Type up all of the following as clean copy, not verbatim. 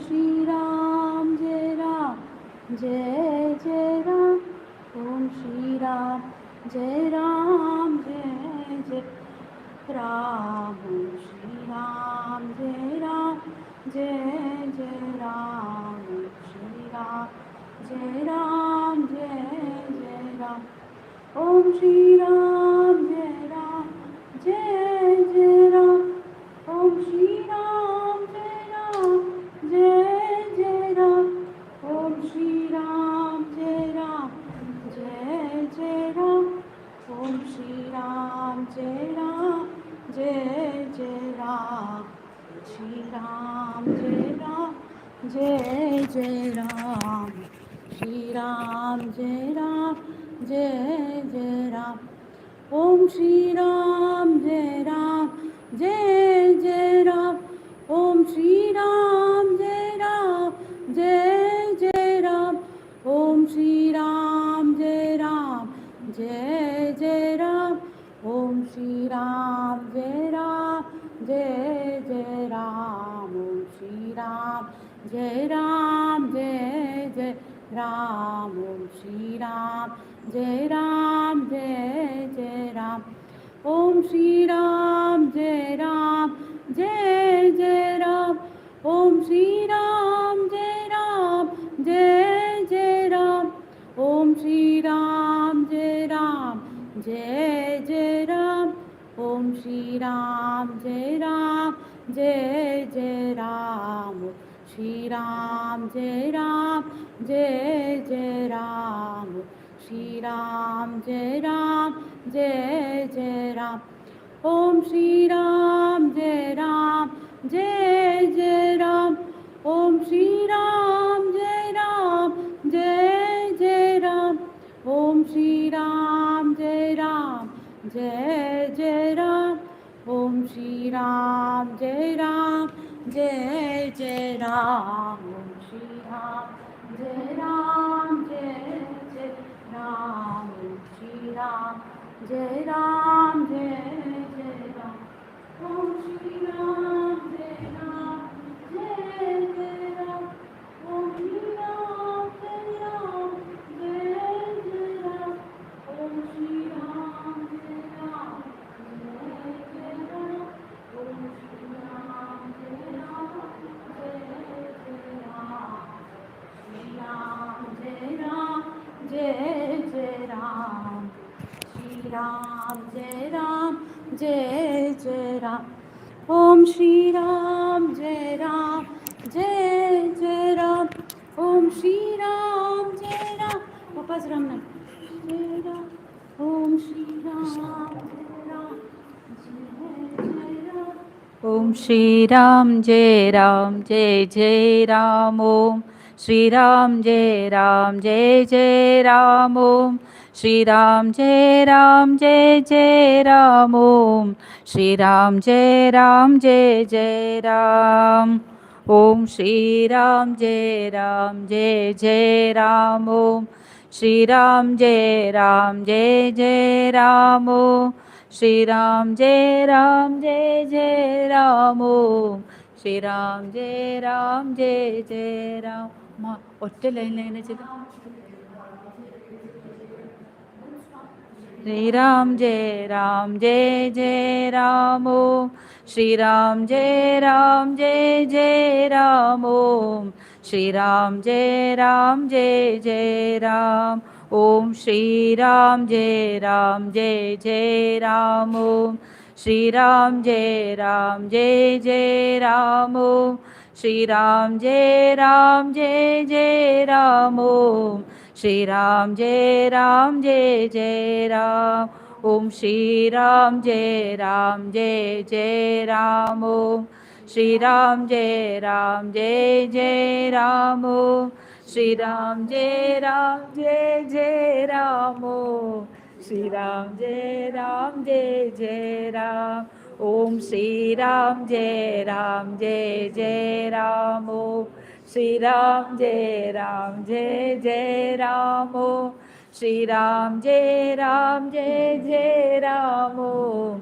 Shri Ram, Jai Jai Ram. Om Shri Ram, Jai Ram, Jai Jai Ram. Om Shri Ram, Jai Ram, Jai Jai Ram. Om Shri Ram, Jai Ram, Jai Jai Ram. Om Shri Ram, Jai Ram, Jai Jai Ram. Om Shri Ram, Jai Ram, Jai Jai Ram. Om Shri Ram, Jai Ram, Jai Jai Ram. Om Shri Ram, Jai Ram, Jai Jai Ram. Shri Ram, Jai Ram, Jai Jai Ram. Shri Ram, Jai Ram, Jai Jai Ram. Om Shri Ram, Jai Ram, Jai Jai Ram. Om Shri Ram, Jai Ram, Jai Jai Ram. Om Shri Ram, Jai Ram, Jai Jai Ram. Om Shri Ram, Jai Ram, Jai Jai Ram. Om Shri Ram, Jai Ram, Jai Jai Ram. Om Shri Ram, Jai Ram, Jai Jai Ram. Om Shri Ram, Jai Ram, Jai Jai Ram. Om Shri Ram, Jai Ram, Jai Jai Ram. Om Shri Ram, Jai Ram, Jai Jai Ram. Om Shri Ram, Jai Ram, Jai Jai Ram. Shri Ram, Jai Ram, Jai Jai Ram. Shri Ram, Jai Ram, Jai Jai Ram. Om Shri Ram, Jai Ram, Jai Jai Ram. Om Shri Ram, Jai Ram, Jai Jai Ram. Om Shri Ram, Jai Ram, Jai Jai Ram. Om Shri Ram, Jai Ram, Jai Jai Ram. Om Shri Ram, Jai Ram, Jai Jai Ram. Om Shri Ram, Jai Ram, Jai Jai Ram. Om Shri Ram, Jai Ram, Jai Jai Ram. Om Shri Ram, Jai Ram, Jai Jai Ram. Om Shri Ram, Jai Ram, Jai Jai Ram. Om Shri Ram, Jai Ram, Jai Jai Ram. Shri Ram, Jai Ram, Jai Jai Ram. Shri Ram, Jai Ram, Jai Jai Ram. Om Shri Ram, Jai Ram, Jai Jai Ram. Om Shri Ram, Jai Ram. Papa's Ram na. Jai Ram. Om Shri Ram, Jai Ram, Jai Jai Ram. Om Shri Ram, Jai Ram, Jai Jai Ram. Om Shri Ram, Jai Ram, Jai Jai Ram. Om Shri Ram, Jai Ram, Jai Jai Ram. Om Shri Ram, Jai Ram, Jai Jai Ram. Om Shri Ram, Jai Ram, Jai Jai Ram. Om Shri Ram, Jai Ram, Jai Jai Ram. Om Shri Ram, Jai Ram, Jai Jai Ram. Om Shri Ram, Jai Ram, Jai Jai Ram. ഒറ്റ ലൈനിൽ ചെയ്ത് Shri Ram, Jai Ram, Jai Jai Ram. Om Shri Ram, Jai Ram, Jai Jai Ram. Om Shri Ram, Jai Ram, Jai Jai Ram. Om Shri Ram, Jai Ram, Jai Jai Ram. Om Shri Ram, Jai Ram, Jai Jai Ram. Om Shri Ram, Jai Ram, Jai Jai Ram. Om Shri Ram, Jai Ram, Jai Jai Ram. Om Shri Ram, Jai Ram, Jai Jai Ram. Om Shri Ram, Jai Ram, Jai Jai Ram. Om Shri Ram, Jai Ram, Jai Jai Ram. Om Shri Ram, Jai Ram, Jai Jai Ram. Om Shri Ram, Jai Ram, Jai Jai Ram. Om Shri Ram, Jai Ram, Jai Jai Ram. Om Shri Ram, Jai Ram, Jai Jai Ram. Om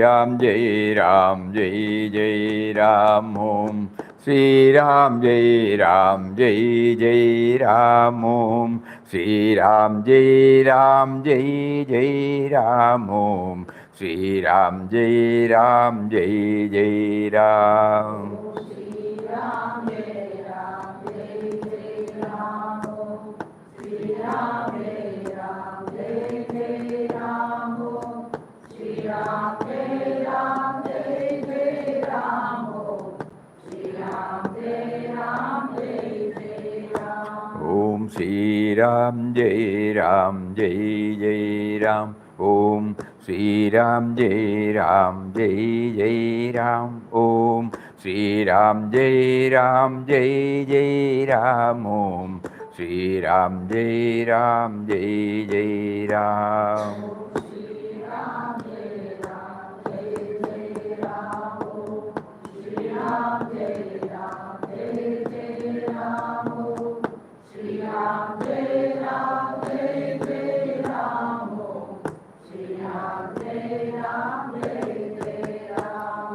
Ram Jai Ram Jai Jai Ram Om Sri Ram Jai Ram Jai Jai Ram Om Sri Ram Jai Ram Jai Jai Ram Om Sri Ram Jai Ram Jai Jai Ram. Om Sri Ram Jai Ram Jai Jai Ram. Om Sri Ram Jai Ram Jai Jai Ram. Om Sri Ram Jai Ram Jai Jai Ram. Om Sri Ram Jai Ram Jai Jai Ram.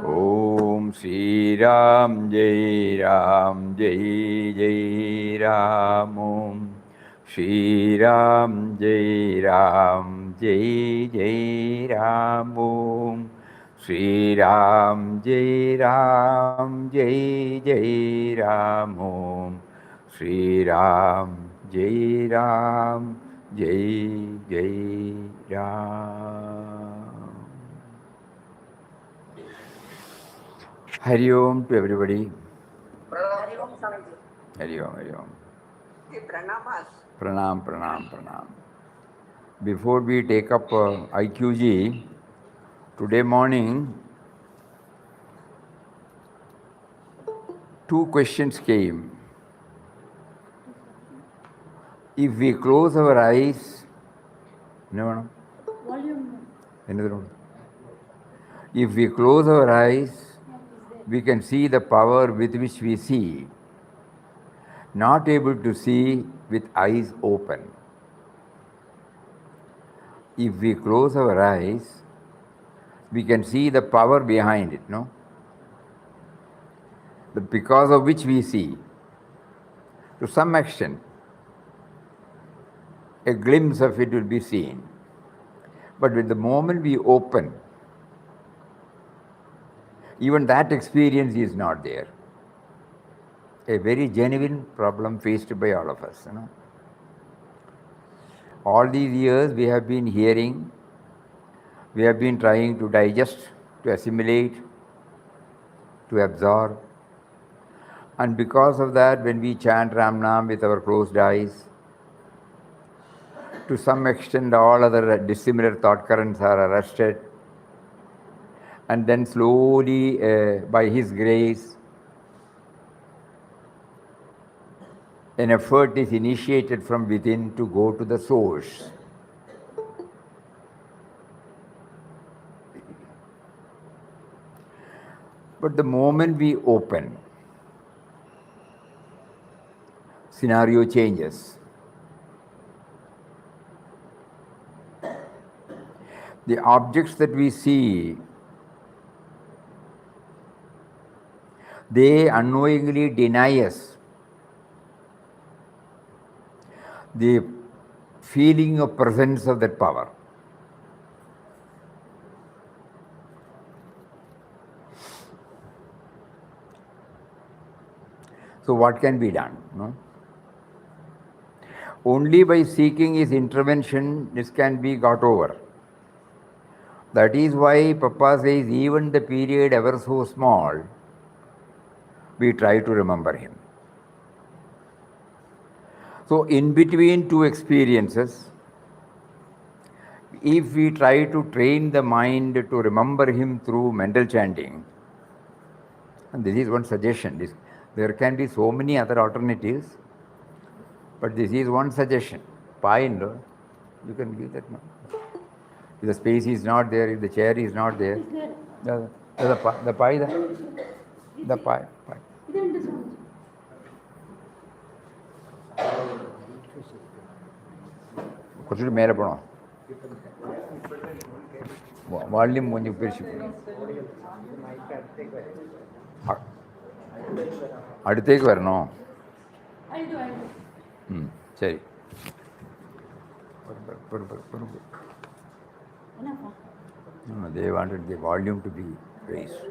Om Sri Ram Jai Ram Jai Jai Ram. Om Sri Ram Jai Ram Jai Jai Ram. Om Sri Ram Jai Ram Jai Jai Ram. Om Sri Ram Jai Ram Jai Jai Ram. Hari Om to everybody. Hari Om Swamiji. Hari Om, Hari Om. The pranamas. Pranam, pranam, pranam. Before we take up IQG, today morning, two questions came. If we close our eyes, no, Volume. another one. If we close our eyes, we can see the power with which we see, not able to see with eyes open. If we close our eyes, we can see the power behind it, no? Because of which we see. To some extent, a glimpse of it will be seen. But with the moment we open, even that experience is not there. A very genuine problem faced by all of us. You know? All these years we have been hearing, we have been trying to digest, to assimilate, to absorb. And because of that, when we chant Ram Nam with our closed eyes, to some extent all other dissimilar thought currents are arrested. And then slowly, by His grace, an effort is initiated from within to go to the source. But the moment we open, scenario changes. The objects that we see, they unknowingly deny us the feeling of presence of that power. So what can be done? No? Only by seeking His intervention this can be got over. That is why Papa says even the period ever so small, we try to remember Him. So in between two experiences, if we try to train the mind to remember Him through mental chanting, and this is one suggestion, there can be so many other alternatives, but this is one suggestion. Fine, you can give that one. If the space is not there, if the chair is not there, the pie, the pie. കുറച്ചുകൂടി മേലെ പോണോ? Volume கொஞ்சம் பெருசு. அடுத்தேக்கு வரணும். ம், சரி. No, they wanted the volume to be raised.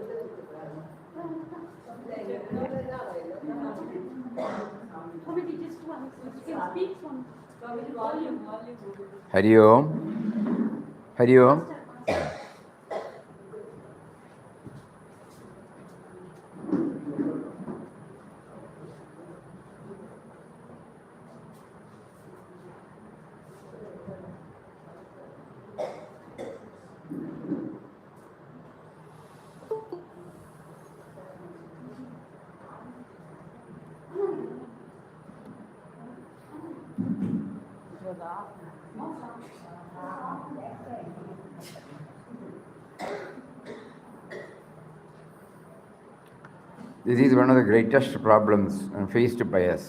Hari Om. Hari Om. This is one of the greatest problems faced by us.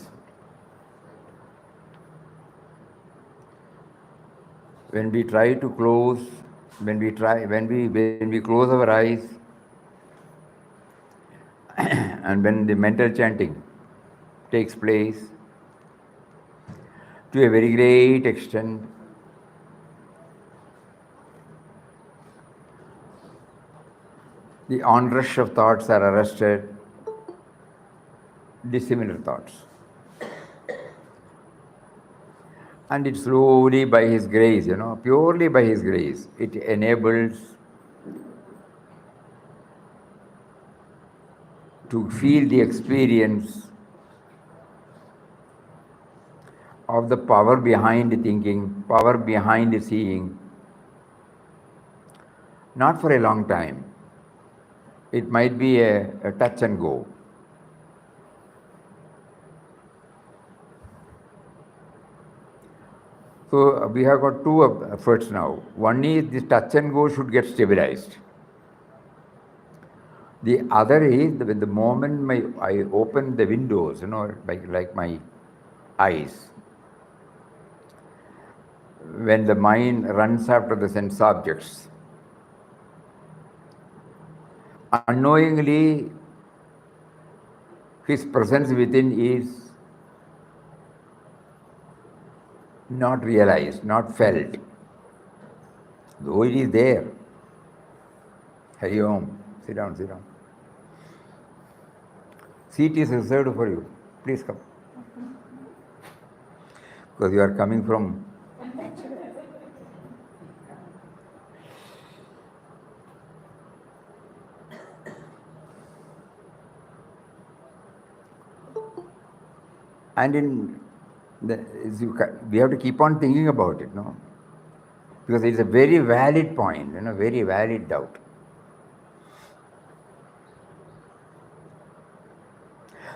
When we try to close, when we close our eyes, and when the mental chanting takes place, to a very great extent, the onrush of thoughts are arrested, dissimilar thoughts. And it slowly, by His grace, purely by His grace, it enables to feel the experience of the power behind thinking, power behind seeing, not for a long time. It might be a touch and go. So we have got two efforts now. One is this touch and go should get stabilized. The other is the moment I open the windows, like my eyes, when the mind runs after the sense objects, unknowingly His presence within is not realized, not felt, though it is there. Hari Om. Sit down, sit down. Seat is reserved for you. Please come. Because you are coming from... And we have to keep on thinking about it, no? Because it's a very valid point, very valid doubt.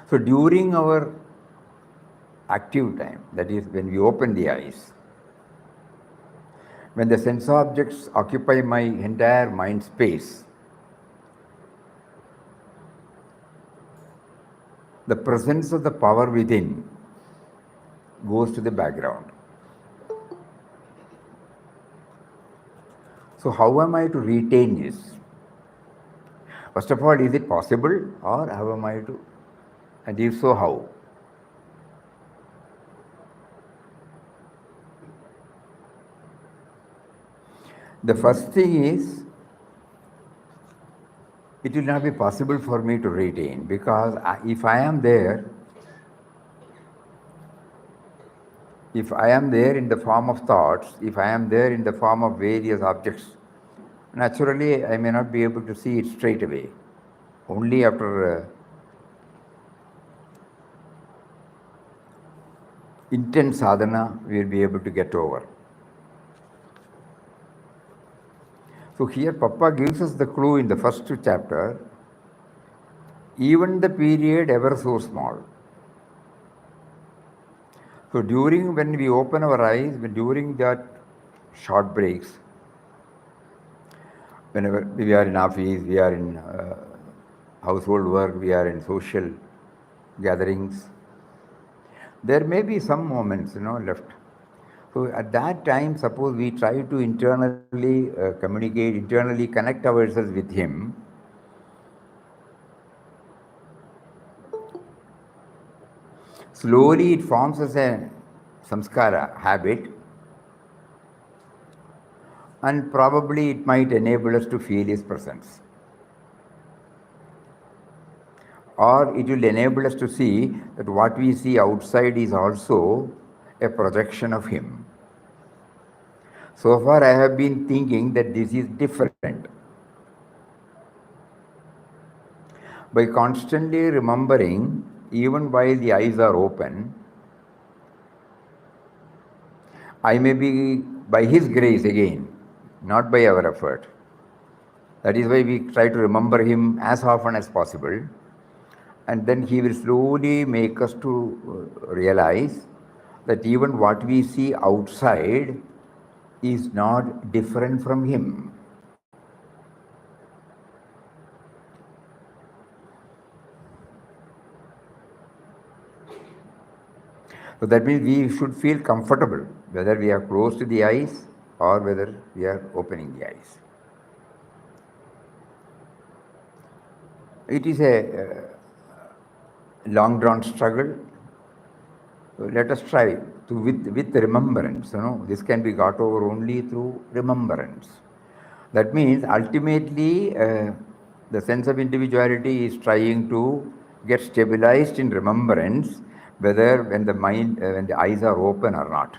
So during our active time, that is when we open the eyes, when the sense objects occupy my entire mind space, the presence of the power within goes to the background. So how am I to retain this? First of all, is it possible, or how am I to, and if so, how? The first thing is, it will not be possible for me to retain, because if I am there in the form of thoughts, if I am there in the form of various objects, naturally I may not be able to see it straight away. Only after intense sadhana we will be able to get over. So here Papa gives us the clue in the first chapter, even the period ever so small. So during when we open our eyes, during that short breaks, whenever we are in office, we are in household work, we are in social gatherings, there may be some moments, left. So at that time, suppose we try to internally communicate, internally connect ourselves with him, slowly it forms as a samskara habit, and probably it might enable us to feel his presence. Or it will enable us to see that what we see outside is also a projection of him. So far I have been thinking that this is different. By constantly remembering, even while the eyes are open, I may be, by his grace again, not by our effort. That is why we try to remember him as often as possible, and then he will slowly make us to realize that even what we see outside is not different from him. So that means we should feel comfortable whether we are closed the eyes or whether we are opening the eyes. It is a long drawn struggle. So let us try to with remembrance. This can be got over only through remembrance. That means ultimately the sense of individuality is trying to get stabilized in remembrance, whether when the mind, when the eyes are open or not.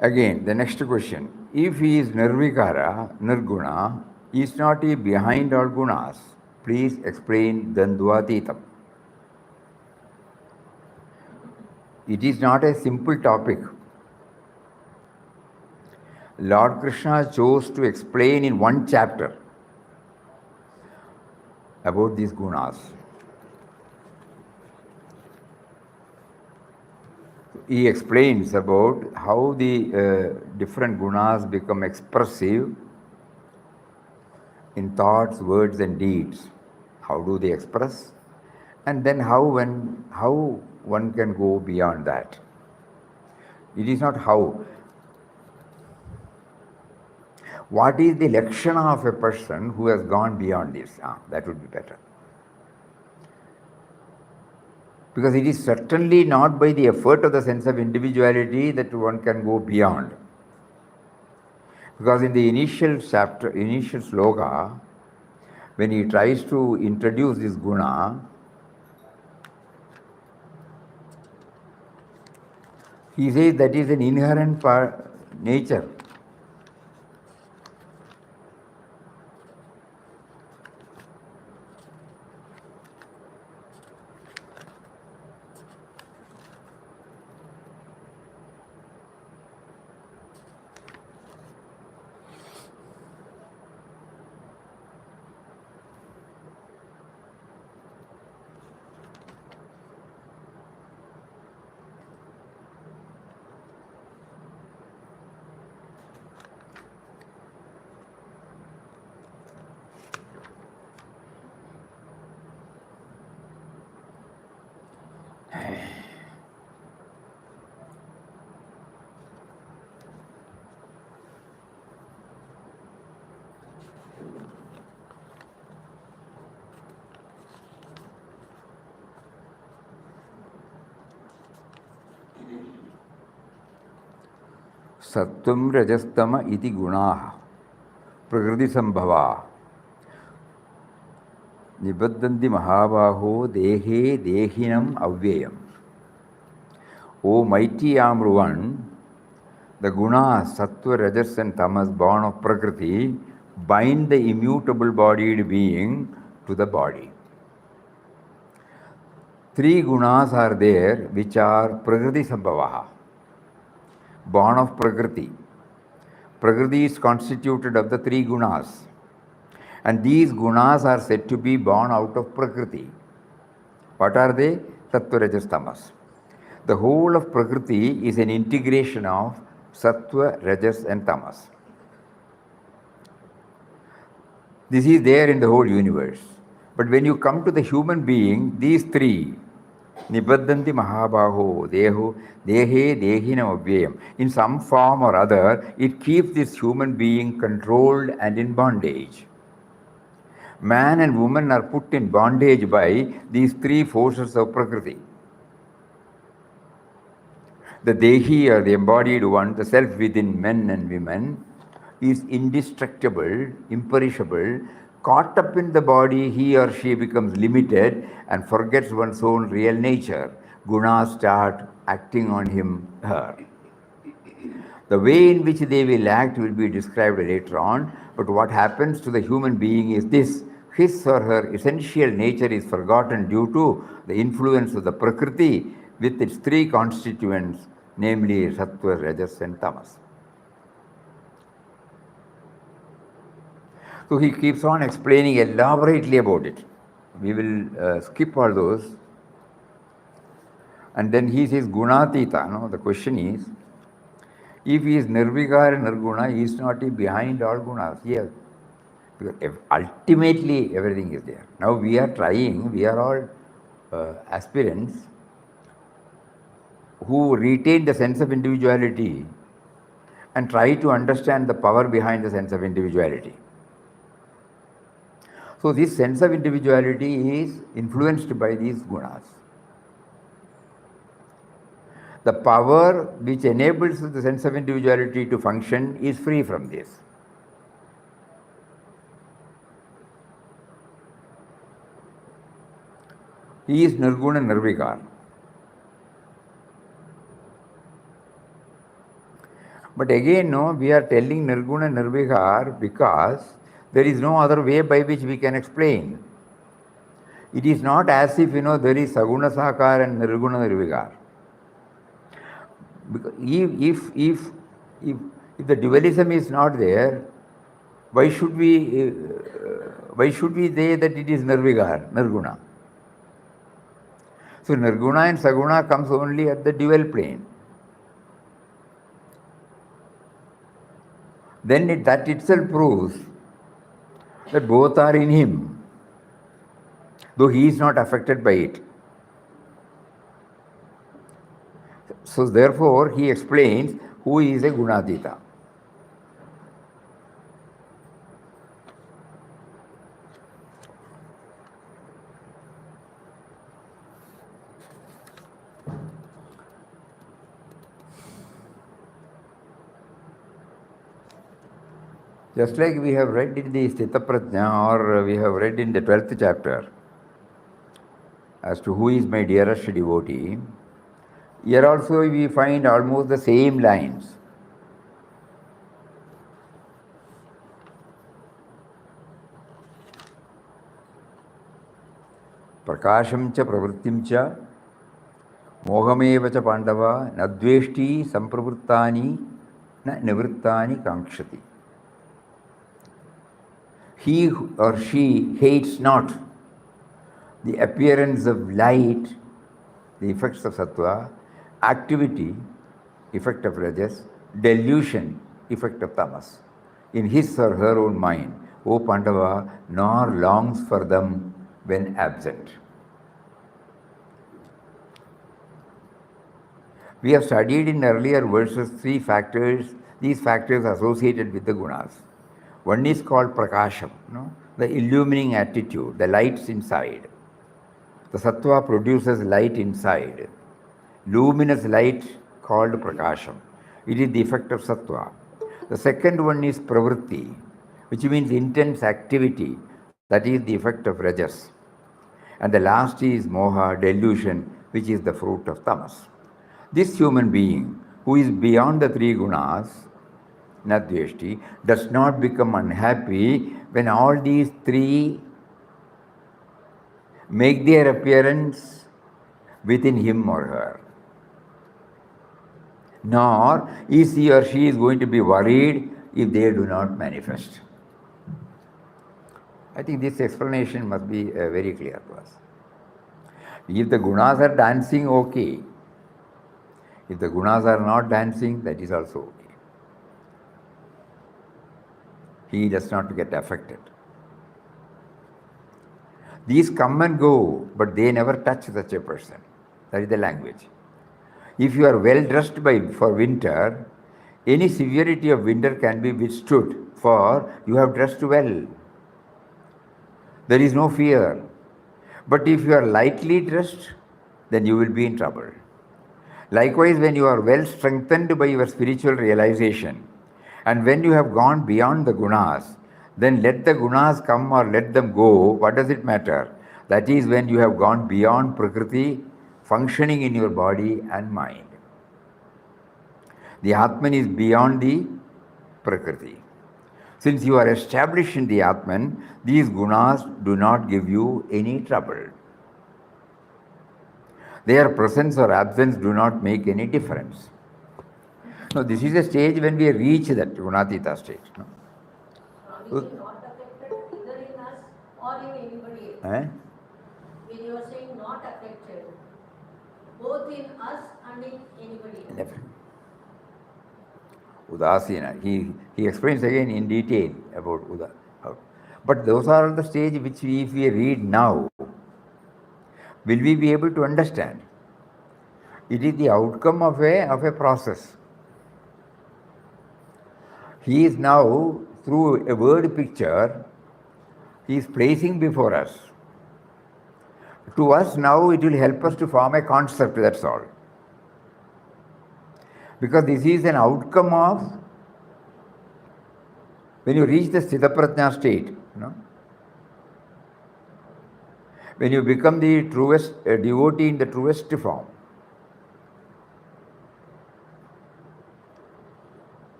Again, the next question. If he is nirvikara, nirguna, is not he behind all gunas? Please explain Dandvatitam. It is not a simple topic. Lord Krishna chose to explain in one chapter about these gunas. He explains about how the different gunas become expressive in thoughts, words and deeds. How do they express? And then how one can go beyond that. It is not how. What is the lakshana of a person who has gone beyond this? That would be better. Because it is certainly not by the effort of the sense of individuality that one can go beyond. Because in the initial chapter, initial sloka, when he tries to introduce this guna, he says that is an inherent nature. Sattvam rajastama iti gunaha prakriti sambhava nibaddanti mahabaho dehe dehinam avyayam. O mighty armed one, the gunas, sattva, rajas and tamas born of prakriti bind the immutable bodied being to the body. Three gunas are there which are prakriti sambhavaha, born of prakriti. Prakriti is constituted of the three gunas, and these gunas are said to be born out of prakriti. What are they? Sattva, rajas, tamas. The whole of prakriti is an integration of sattva, rajas and tamas. This is there in the whole universe. But when you come to the human being, these three, Nibaddanti Mahabaho, Deho, Dehe, Dehinam Avyayam, in some form or other, it keeps this human being controlled and in bondage. Man and woman are put in bondage by these three forces of Prakriti. The Dehi, or the embodied one, the self within men and women, is indestructible, imperishable. Caught up in the body, he or she becomes limited and forgets one's own real nature. Gunas start acting on him, her. The way in which they will act will be described later on, but what happens to the human being is this: his or her essential nature is forgotten due to the influence of the Prakriti with its three constituents, namely Sattva, Rajas and Tamas. So he keeps on explaining elaborately about it. We will skip all those. And then he says Gunatita. No? The question is, if he is Nirvikara and Nirguna, he is not behind all gunas. Yes. Because ultimately everything is there. Now we are trying, we are all aspirants who retain the sense of individuality and try to understand the power behind the sense of individuality. So this sense of individuality is influenced by these gunas. The power which enables the sense of individuality to function is free from this. He is Nirguna Nirvikar. But again, no, we are telling Nirguna Nirvikar because there is no other way by which we can explain. It is not as if, there is Saguna Sakar and Nirguna Nirvikar. Because if the dualism is not there, why should we say that it is Nirvikar, Nirguna? So Nirguna and Saguna comes only at the dual plane. Then that itself proves that both are in him, though he is not affected by it. So therefore, he explains who is a Gunatita. Just like we have read in the Sthita Prajna, or we have read in the 12th chapter as to who is my dearest devotee, here also we find almost the same lines. Prakasham cha pravrittim cha mohameva cha pandava nadveshti sampravrittani na nivrittani kankshati. He or she hates not the appearance of light, the effects of sattva, activity, effect of rajas, delusion, effect of tamas, in his or her own mind, O Pandava, nor longs for them when absent. We have studied in earlier verses these factors associated with the gunas. One is called prakasham, the illumining attitude, the lights inside. The sattva produces light inside, luminous light called prakasham. It is the effect of sattva. The second one is pravritti, which means intense activity, that is the effect of rajas. And the last is moha, delusion, which is the fruit of tamas. This human being, who is beyond the three gunas, nadveshti, does not become unhappy when all these three make their appearance within him or her. Nor is he or she is going to be worried if they do not manifest. I think this explanation must be very clear to us. If the gunas are dancing, okay. If the gunas are not dancing, that is also okay. He does not get affected. These come and go, but they never touch such a person. That is the language. If you are well dressed for winter, any severity of winter can be withstood, for you have dressed well. There is no fear. But if you are lightly dressed, then you will be in trouble. Likewise, when you are well strengthened by your spiritual realization, and when you have gone beyond the gunas, then let the gunas come or let them go. What does it matter? That is when you have gone beyond Prakriti functioning in your body and mind. The Atman is beyond the Prakriti. Since you are established in the Atman, these gunas do not give you any trouble. Their presence or absence do not make any difference. No, this is a stage when we reach that Gunatita stage. No? Which is not affected either in us or in anybody else. When you are saying not affected, both in us and in anybody else. Definitely. Udasina. He explains again in detail about Udasina. But those are the stage which if we read now, will we be able to understand? It is the outcome of a process. He is now, through a word picture, he is placing before us. To us now, it will help us to form a concept, that's all. Because this is an outcome of, when you reach the Sthitaprajna state, when you become the truest devotee in the truest form.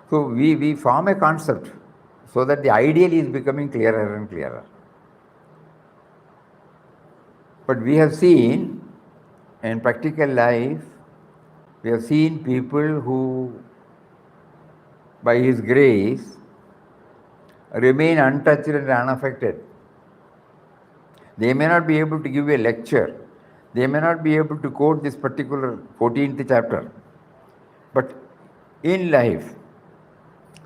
So we form a concept so that the ideal is becoming clearer and clearer. But we have seen in practical life, we have seen people who, by His grace, remain untouched and unaffected. They may not be able to give a lecture. They may not be able to quote this particular 14th chapter. But in life,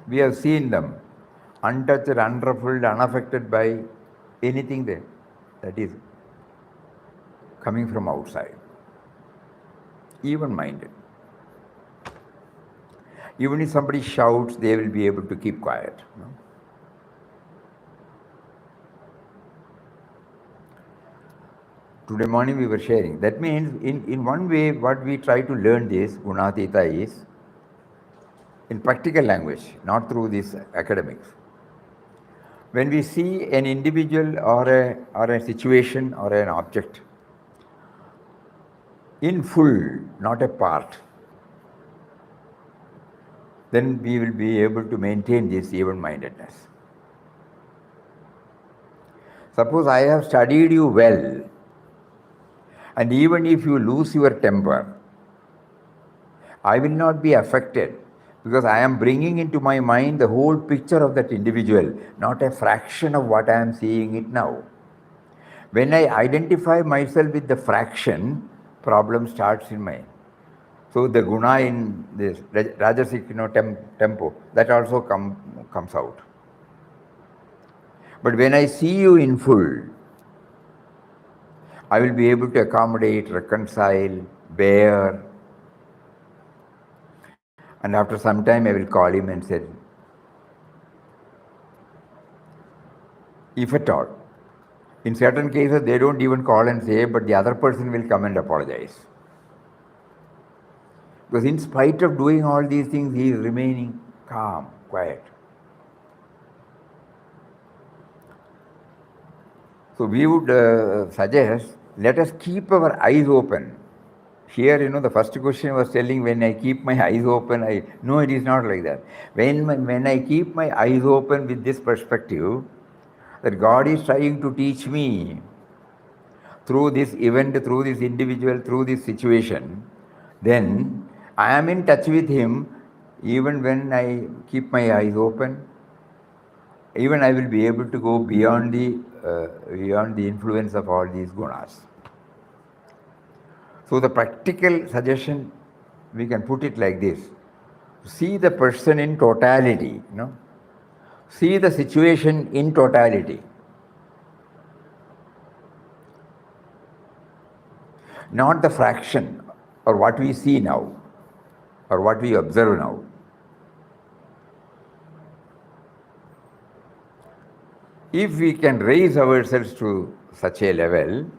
we have seen them untouched, unruffled, unaffected by anything that is coming from outside. Even-minded. Even if somebody shouts, they will be able to keep quiet. Today morning we were sharing. That means in one way what we try to learn this Gunatita is in practical language, not through this academics. When we see an individual or a situation or an object in full, not a part, then we will be able to maintain this even-mindedness. Suppose I have studied you well, and even if you lose your temper, I will not be affected because I am bringing into my mind the whole picture of that individual, not a fraction of what I am seeing it now. When I identify myself with the fraction, problem starts in mind. So the guna in this Rajasic tempo, that also comes out. But when I see you in full, I will be able to accommodate, reconcile, bear. And after some time I will call him and say, if at all. In certain cases they don't even call and say, but the other person will come and apologize. Because in spite of doing all these things, he is remaining calm, quiet. So we would suggest, let us keep our eyes open. Here, the first question was telling, when I keep my eyes open, no, it is not like that. When I keep my eyes open with this perspective, that God is trying to teach me through this event, through this individual, through this situation, then I am in touch with Him even when I keep my eyes open. Even I will be able to go beyond the influence of all these gunas. So the practical suggestion, we can put it like this. See the person in totality, See the situation in totality. not the fraction or what we see now or what we observe now. If we can raise ourselves to such a level,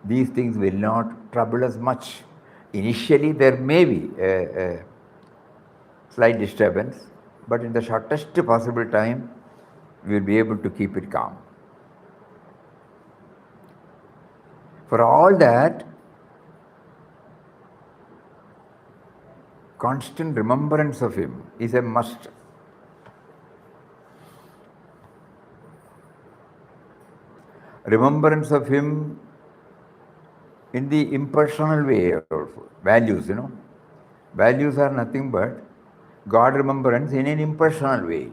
these things will not trouble us much. Initially, there may be a slight disturbance, but in the shortest possible time, we will be able to keep it calm. For all that, constant remembrance of Him is a must. Remembrance of Him in the impersonal way also. Values, Values are nothing but God remembrance in an impersonal way.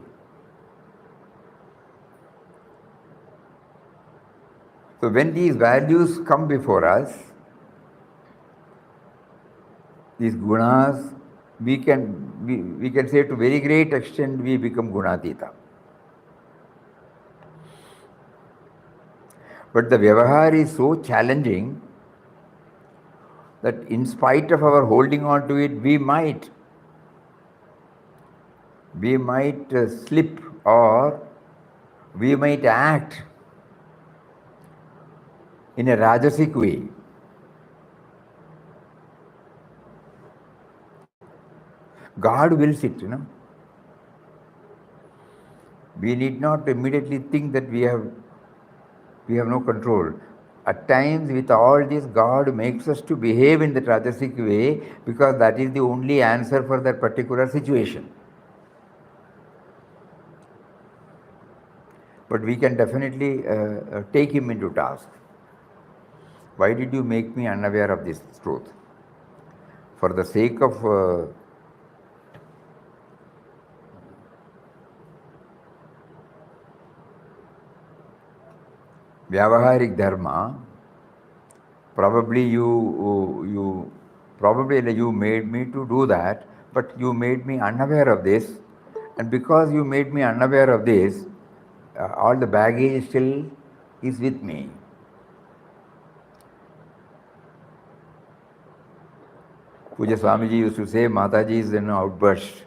So when these values come before us, these gunas, we can say to very great extent we become gunatita. But the vyavahar is so challenging that in spite of our holding on to it, we might slip, or we might act in a rajasic way. God wills it, We need not immediately think that we have no control. At times, with all this, God makes us to behave in the rajasic way because that is the only answer for that particular situation. But we can definitely take Him into task. Why did you make me unaware of this truth? For the sake of vyavaharik dharma, probably you made me to do that, but you made me unaware of this, and because you made me unaware of this, all the baggage still is with me. Puja Swamiji used to say, Mataji's outburst,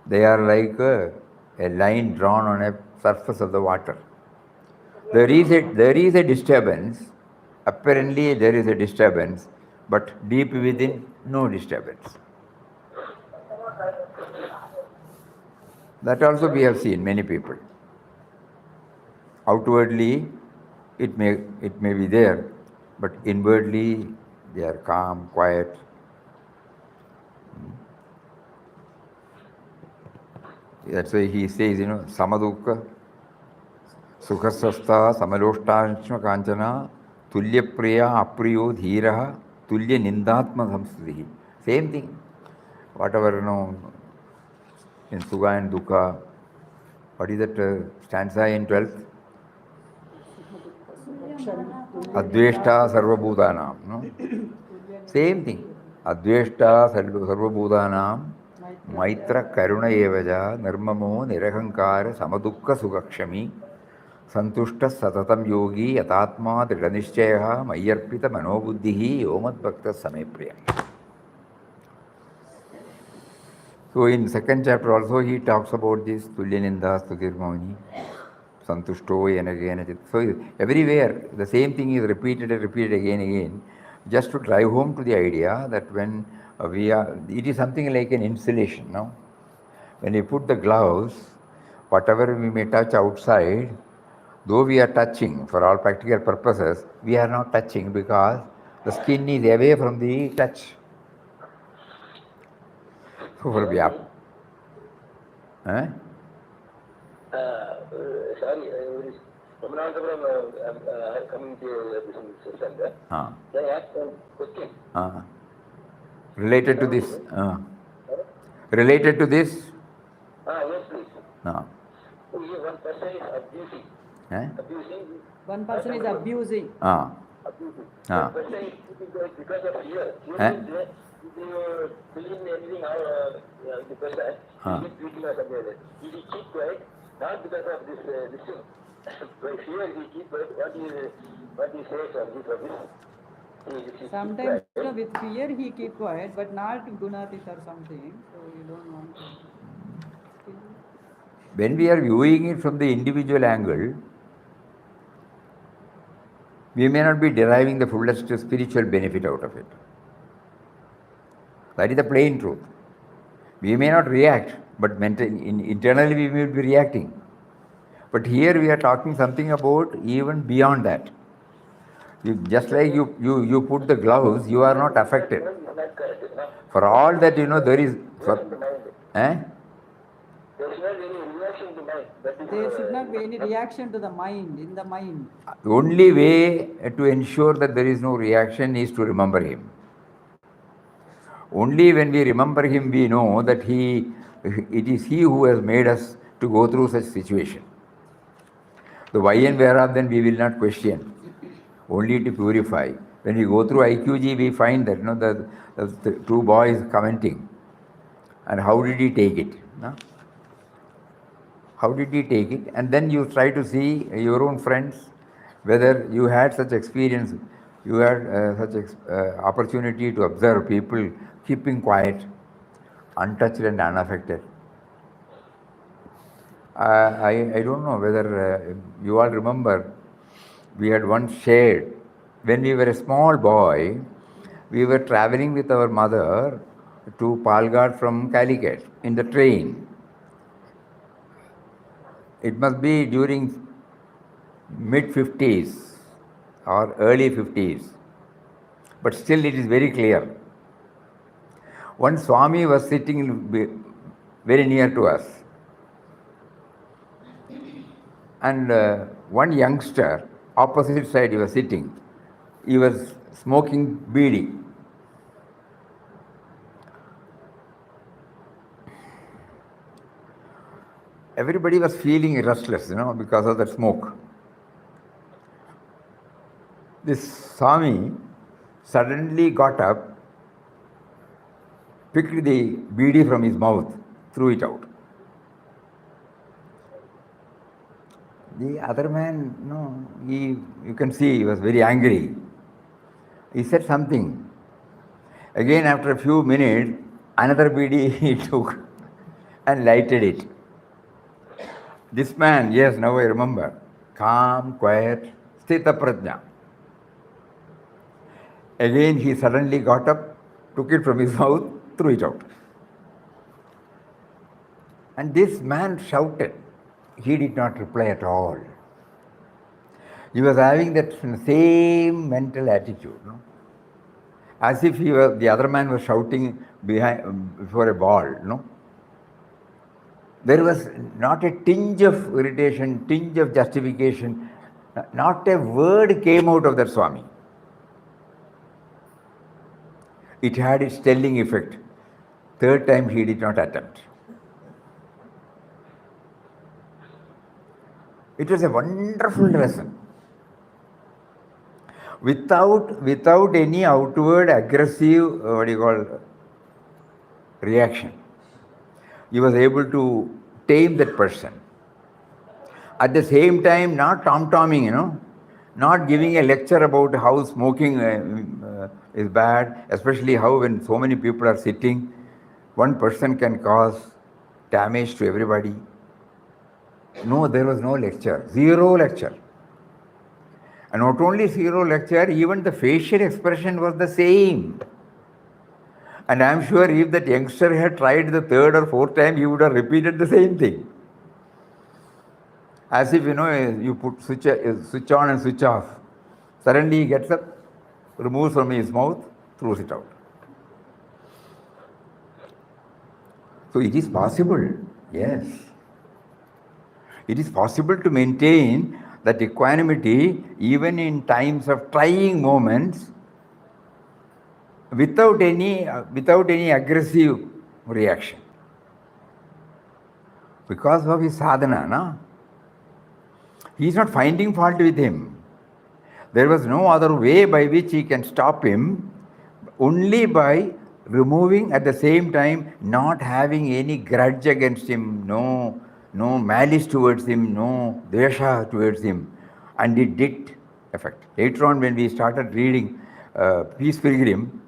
they are like a line drawn on a surface of the water. There is a disturbance. Apparently there is a disturbance, but deep within, no disturbance. That also we have seen many people. Outwardly, it may be there, but inwardly they are calm, quiet. That's why he says, samadukka, sukhasasta, samaloshtanshma kanchana, tulya priya apriyo dhiraha, tulya nindatma samsrihi. Same thing. Whatever, in Sugha and Dukkha, what is that stanza in 12th? Adveshta sarvabhutanam. Same thing. Adveshta sarvabhutanam, maitra karuna evaja, nirmamo nirahankara samadukka sugakshami, santushta satatam yogi yatatma dridhanishchayaha mayyarpita manobuddhihi yomad bhakta samepriya. So in second chapter also he talks about this tulyaninda stukirmani, santushto yenagena. So everywhere the same thing is repeated again, just to drive home to the idea that when it is something like an insulation, no? When we put the gloves, whatever we may touch outside, though we are touching for all practical purposes, we are not touching because the skin is away from the touch. So for sorry, from Anandashram coming to this center. They asked a question. Related to this? Related to this? Yes, please. No. One person is abusing. Abusing. One person is abusing. Abusing. One person is keeping quiet because of fear. If you believe anything how the person is treating us something like that. If he keep quiet, not because of this thing. By fear he keep quiet, what he says or this or this. Sometimes with fear he keep quiet, but not gunatit or something. So you don't want to. When we are viewing it from the individual angle, we may not be deriving the fullest spiritual benefit out of it. That is the plain truth. We may not react, but internally we may be reacting. But here we are talking something about even beyond that. Just like you put the gloves, you are not affected. For all that, there is... There should not be any reaction to the mind, in the mind. The only way to ensure that there is no reaction is to remember him. Only when we remember him, we know that it is he who has made us to go through such situation. The why and whereof then we will not question, only to purify. When we go through IQG, we find that the two boys commenting. And how did he take it? No? How did he take it? And then you try to see your own friends, whether you had such experience, you had such opportunity to observe people keeping quiet, untouched and unaffected. I don't know whether you all remember, we had once shared, when we were a small boy, we were traveling with our mother to Palghat from Calicut in the train. It must be during mid-50s or early 50s, but still it is very clear. One Swami was sitting very near to us, and one youngster, opposite side he was sitting, he was smoking beedi. Everybody was feeling restless, because of the smoke. This Swami suddenly got up, picked the beedi from his mouth, threw it out. The other man, you can see he was very angry. He said something. Again, after a few minutes, another beedi he took and lighted it. This man, yes, now I remember, calm, quiet, sthita prajna. Again, he suddenly got up, took it from his mouth, threw it out. And this man shouted. He did not reply at all. He was having that same mental attitude, as if the other man was shouting before a ball, There was not a tinge of irritation, tinge of justification, not a word came out of that Swami. It had its telling effect. Third time he did not attempt. It was a wonderful lesson. Without any outward aggressive, reaction, he was able to tame that person. At the same time, not tom-tomming, not giving a lecture about how smoking is bad, especially how when so many people are sitting, one person can cause damage to everybody. No, there was no lecture, zero lecture. And not only zero lecture, even the facial expression was the same. And I am sure if that youngster had tried the third or fourth time, he would have repeated the same thing. As if, you put switch on and switch off. Suddenly he gets up, removes from his mouth, throws it out. So it is possible, yes. It is possible to maintain that equanimity even in times of trying moments without any aggressive reaction. Because of his sadhana, he is not finding fault with him. There was no other way by which he can stop him, only by removing at the same time, not having any grudge against him, no malice towards him, no dvesha towards him. And it did affect. Later on when we started reading peace pilgrim,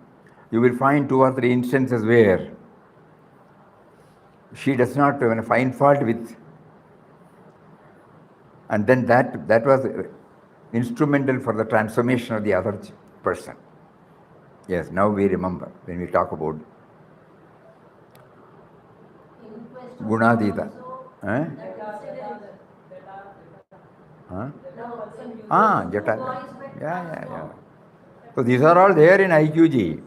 you will find 2 or 3 instances where she does not find fault with, and then that was instrumental for the transformation of the other person. Yes, now we remember when we talk about Gunadita. Eh? Huh? Jata. Yeah. So these are all there in IQG.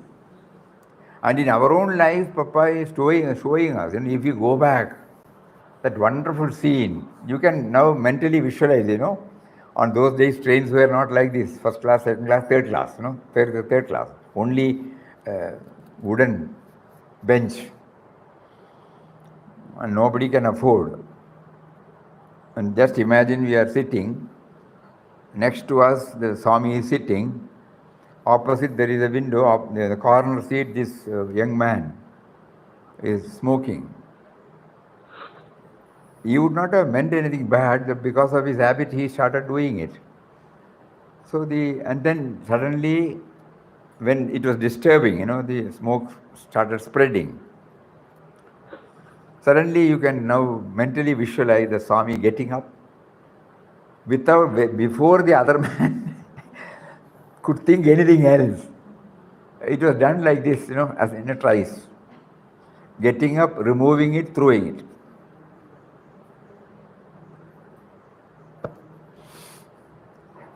And in our own life, Papa is showing us. And if you go back, that wonderful scene, you can now mentally visualize, On those days, trains were not like this, first class, second class, third class, third class. Only wooden bench. And nobody can afford. And just imagine we are sitting, next to us the Swami is sitting, opposite there is a window, the corner seat this young man is smoking. He would not have meant anything bad, but because of his habit he started doing it. And then suddenly when it was disturbing, the smoke started spreading. Suddenly you can now mentally visualize the Swami getting up before the other man could think anything else. It was done like this, as in a trice. Getting up, removing it, throwing it.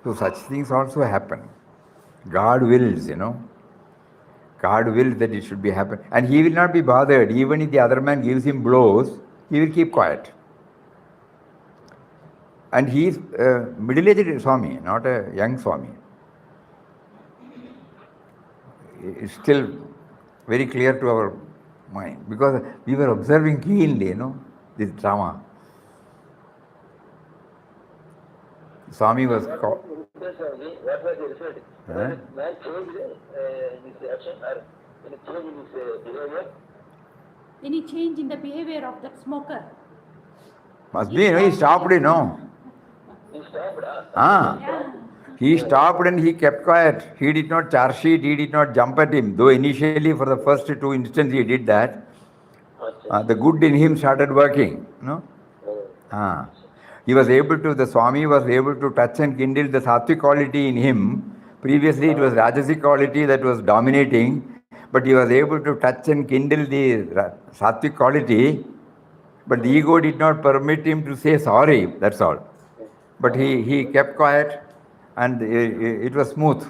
So such things also happen. God wills, God wills that it should be happen. And he will not be bothered. Even if the other man gives him blows, he will keep quiet. And he is a middle-aged Swami, not a young Swami. It's still very clear to our mind because we were observing keenly, this drama. Swami was called. What was the result? Man changed his action or any change in his behavior? Any change in the behavior of that smoker? Must be, he stopped, He stopped. Yeah. He stopped and he kept quiet. He did not charge sheet, he did not jump at him. Though initially for the first 2 instances he did that. The good in him started working, the Swami was able to touch and kindle the sattvic quality in him. Previously it was rajasic quality that was dominating, but he was able to touch and kindle the sattvic quality, but the ego did not permit him to say sorry, that's all. But he kept quiet and it was smooth.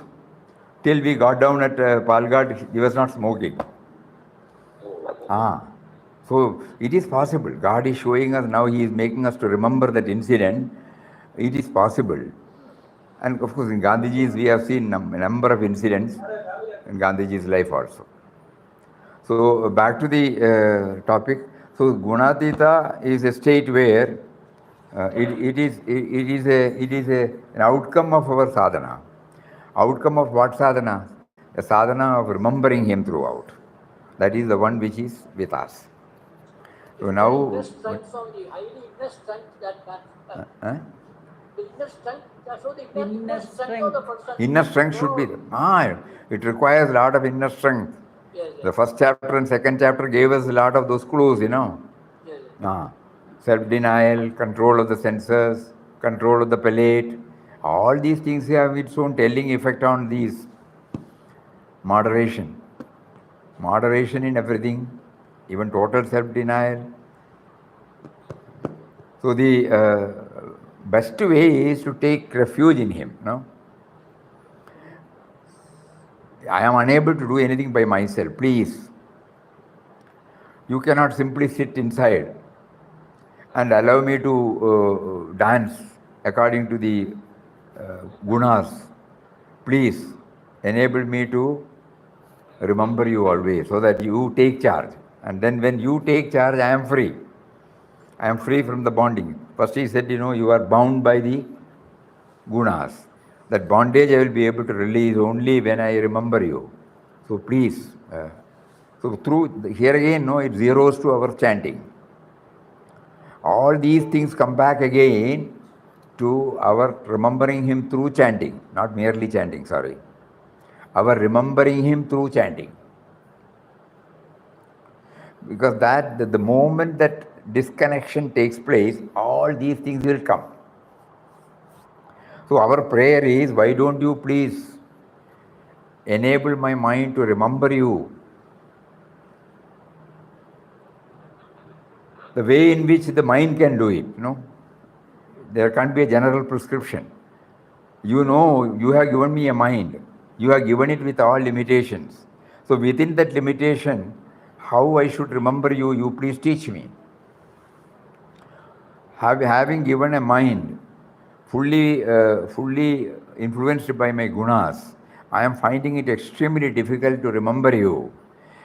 Till we got down at Palghat, he was not smoking. So it is possible. God is showing us now, he is making us to remember that incident. It is possible. And of course in Gandhiji's we have seen a number of incidents in Gandhiji's life also. So back to the topic. So Gunatita is a state where it is an outcome of our sadhana. Outcome of what sadhana? A sadhana of remembering him throughout. That is the one which is with us. So now, inner strength from the highly inner strength that can. The inner strength, so the inner strength of the person. Inner strength should be. It requires a lot of inner strength. Yes. The first chapter and second chapter gave us a lot of those clues, Yes. Self-denial, control of the senses, control of the palate. All these things have its own telling effect on these. Moderation. Moderation in everything. Even total self-denial. So the best way is to take refuge in him. I am unable to do anything by myself. Please. You cannot simply sit inside and allow me to dance according to the gunas. Please enable me to remember you always so that you take charge. And then when you take charge, I am free. I am free from the bonding. First he said, you are bound by the gunas. That bondage I will be able to release only when I remember you. So please. So through, here again, it zeroes to our chanting. All these things come back again to our remembering him through chanting, not merely chanting, sorry. our remembering Him through chanting. Because the moment that disconnection takes place, all these things will come. So our prayer is, why don't you please enable my mind to remember you? The way in which the mind can do it, there can't be a general prescription. You have given me a mind. You have given it with all limitations. So within that limitation, how I should remember you, you please teach me. Having given a mind fully influenced by my gunas, I am finding it extremely difficult to remember you.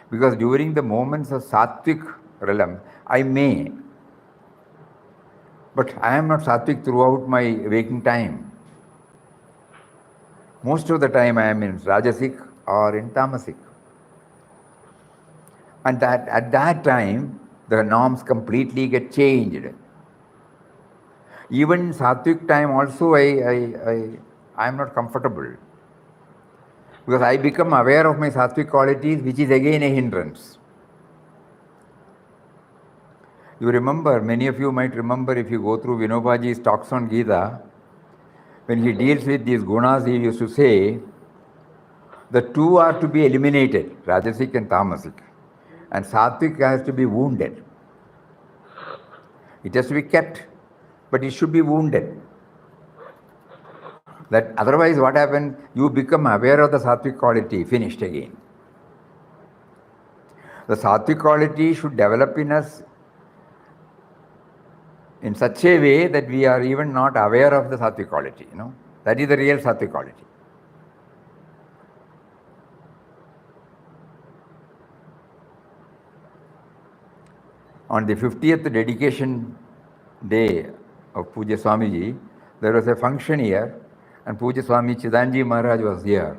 Because during the moments of sattvic realm, I may, but I am not sattvic throughout my waking time. Most of the time I am in rajasic or in tamasic. And that at that time, the norms completely get changed. Even in sattvic time also, I am not comfortable. Because I become aware of my sattvic qualities, which is again a hindrance. You remember, many of you might remember if you go through Vinobaji's talks on Geeta, when he deals with these gunas, he used to say, the two are to be eliminated, rajasic and tamasic. And sattvic has to be wounded. It has to be kept, but it should be wounded. That otherwise what happens, you become aware of the sattvic quality, finished again. The sattvic quality should develop in us in such a way that we are even not aware of the sattvic quality, That is the real sattvic quality. On the 50th dedication day of Puja Swamiji, there was a function here, and Puja Swami Chidanji Maharaj was here.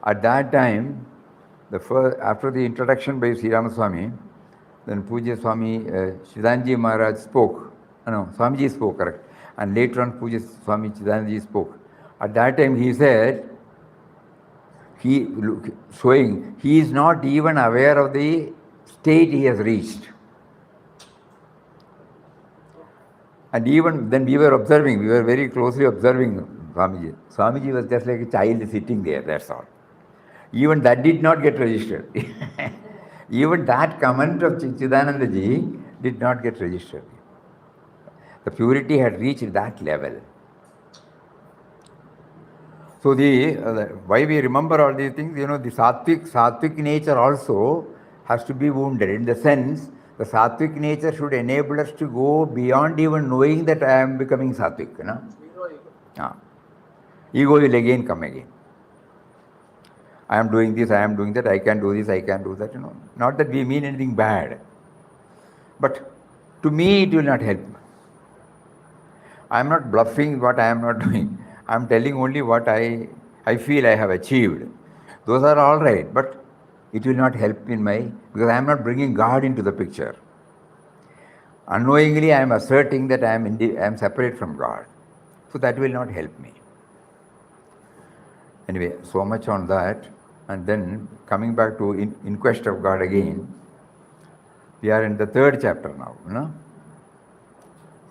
At that time, after the introduction by Sri Ramaswamy, then Puja Swami Chidanji Maharaj spoke. Swamiji spoke, correct. And later on, Puja Swami Chidanji spoke. At that time, he said, showing he is not even aware of the state he has reached. And even then we were very closely observing Swamiji. Swamiji was just like a child sitting there, that's all. Even that did not get registered. Even that comment of Chidanandaji did not get registered. The purity had reached that level. So why we remember all these things, the sattvic nature also has to be wounded. In the sense, the sattvic nature should enable us to go beyond even knowing that I am becoming sattvic. Ego will again come again. I am doing this, I am doing that, I can do this, I can do that. Not that we mean anything bad. But to me, it will not help. I am not bluffing what I am not doing. I am telling only what I feel I have achieved. Those are all right, but it will not help because I am not bringing God into the picture. Unknowingly, I am asserting that I am separate from God. So that will not help me. Anyway, so much on that. And then coming back to in Quest of God again, we are in the 3rd chapter now.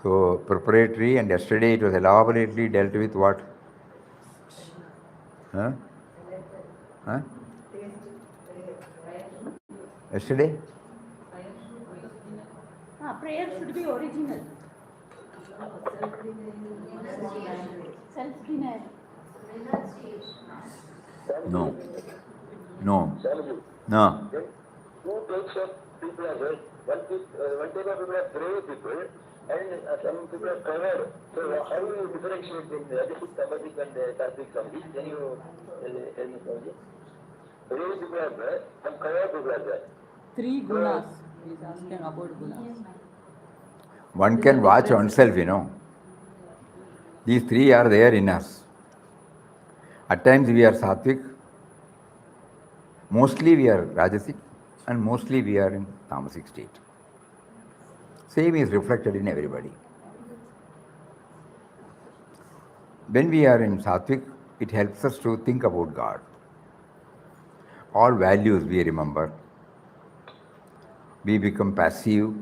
So preparatory, and yesterday it was elaborately dealt with what? Yesterday? Prayer should be original. Self-denial. No. Two types of people are there. One type of people are brave people, and some people are coward. So how do you differentiate between rajasic, tamasic, and sattvic samji? Can you tell me something? Brave people are there, some coward people are there. 3 gunas. He is asking about gunas. One can watch oneself, These 3 are there in us. At times we are sattvic, mostly we are rajasic, and mostly we are in tamasic state. Same is reflected in everybody. When we are in sattvic, it helps us to think about God. All values we remember. We become passive.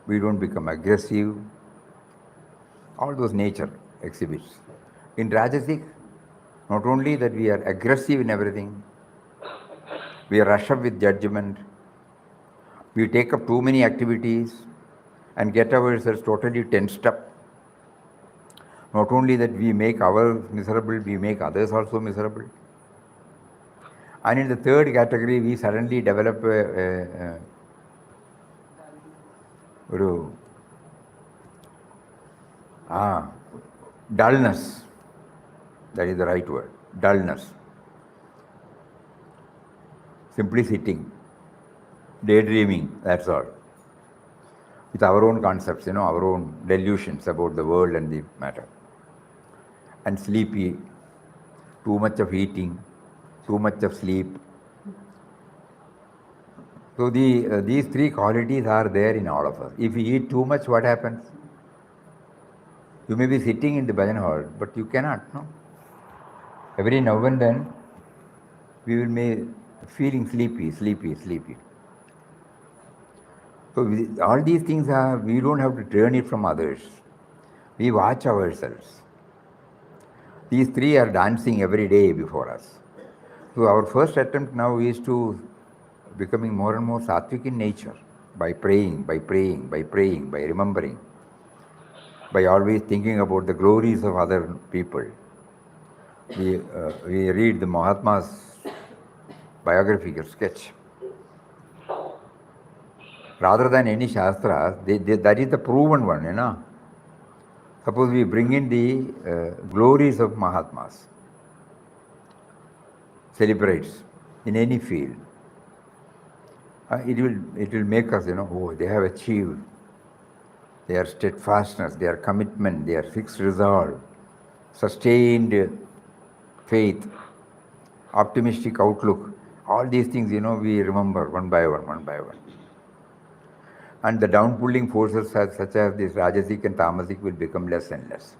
We don't become aggressive. All those nature exhibits. In Rajasic, not only that we are aggressive in everything, we rush up with judgment, we take up too many activities and get ourselves totally tensed up. Not only that we make ours miserable, we make others also miserable. And in the third category, we suddenly develop dullness. That is the right word, dullness. Simply sitting, daydreaming, that's all. With our own concepts, our own delusions about the world and the matter. And sleepy, too much of eating, too much of sleep. So these three qualities are there in all of us. If we eat too much, what happens? You may be sitting in the bhajan hall, but you cannot, no? Every now and then, we will be feeling sleepy. So all these things we don't have to turn it from others. We watch ourselves. These three are dancing every day before us. So our first attempt now is to becoming more and more sattvic in nature by praying, by remembering, by always thinking about the glories of other people. We read the Mahatma's biographical sketch. Rather than any shastras, that is the proven one, Suppose we bring in the glories of Mahatmas, celebrates in any field. It will make us, they have achieved their steadfastness, their commitment, their fixed resolve, sustained faith, optimistic outlook. All these things, we remember one by one. And the down-pulling forces such as this Rajasic and Tamasic will become less and less.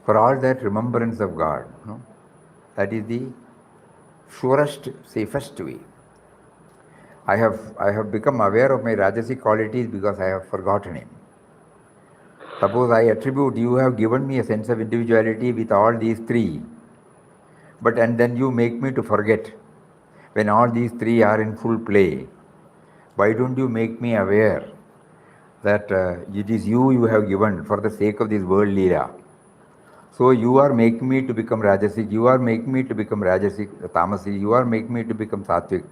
For all that, remembrance of God, that is the surest, safest way. I have become aware of my Rajasic qualities because I have forgotten him. Suppose I attribute, you have given me a sense of individuality with all these three, and then you make me to forget when all these three are in full play. Why don't you make me aware that it is you have given for the sake of this world Leela? So you are making me to become Rajasic, you are making me to become Rajasic, Tamasic, you are making me to become Sattvic.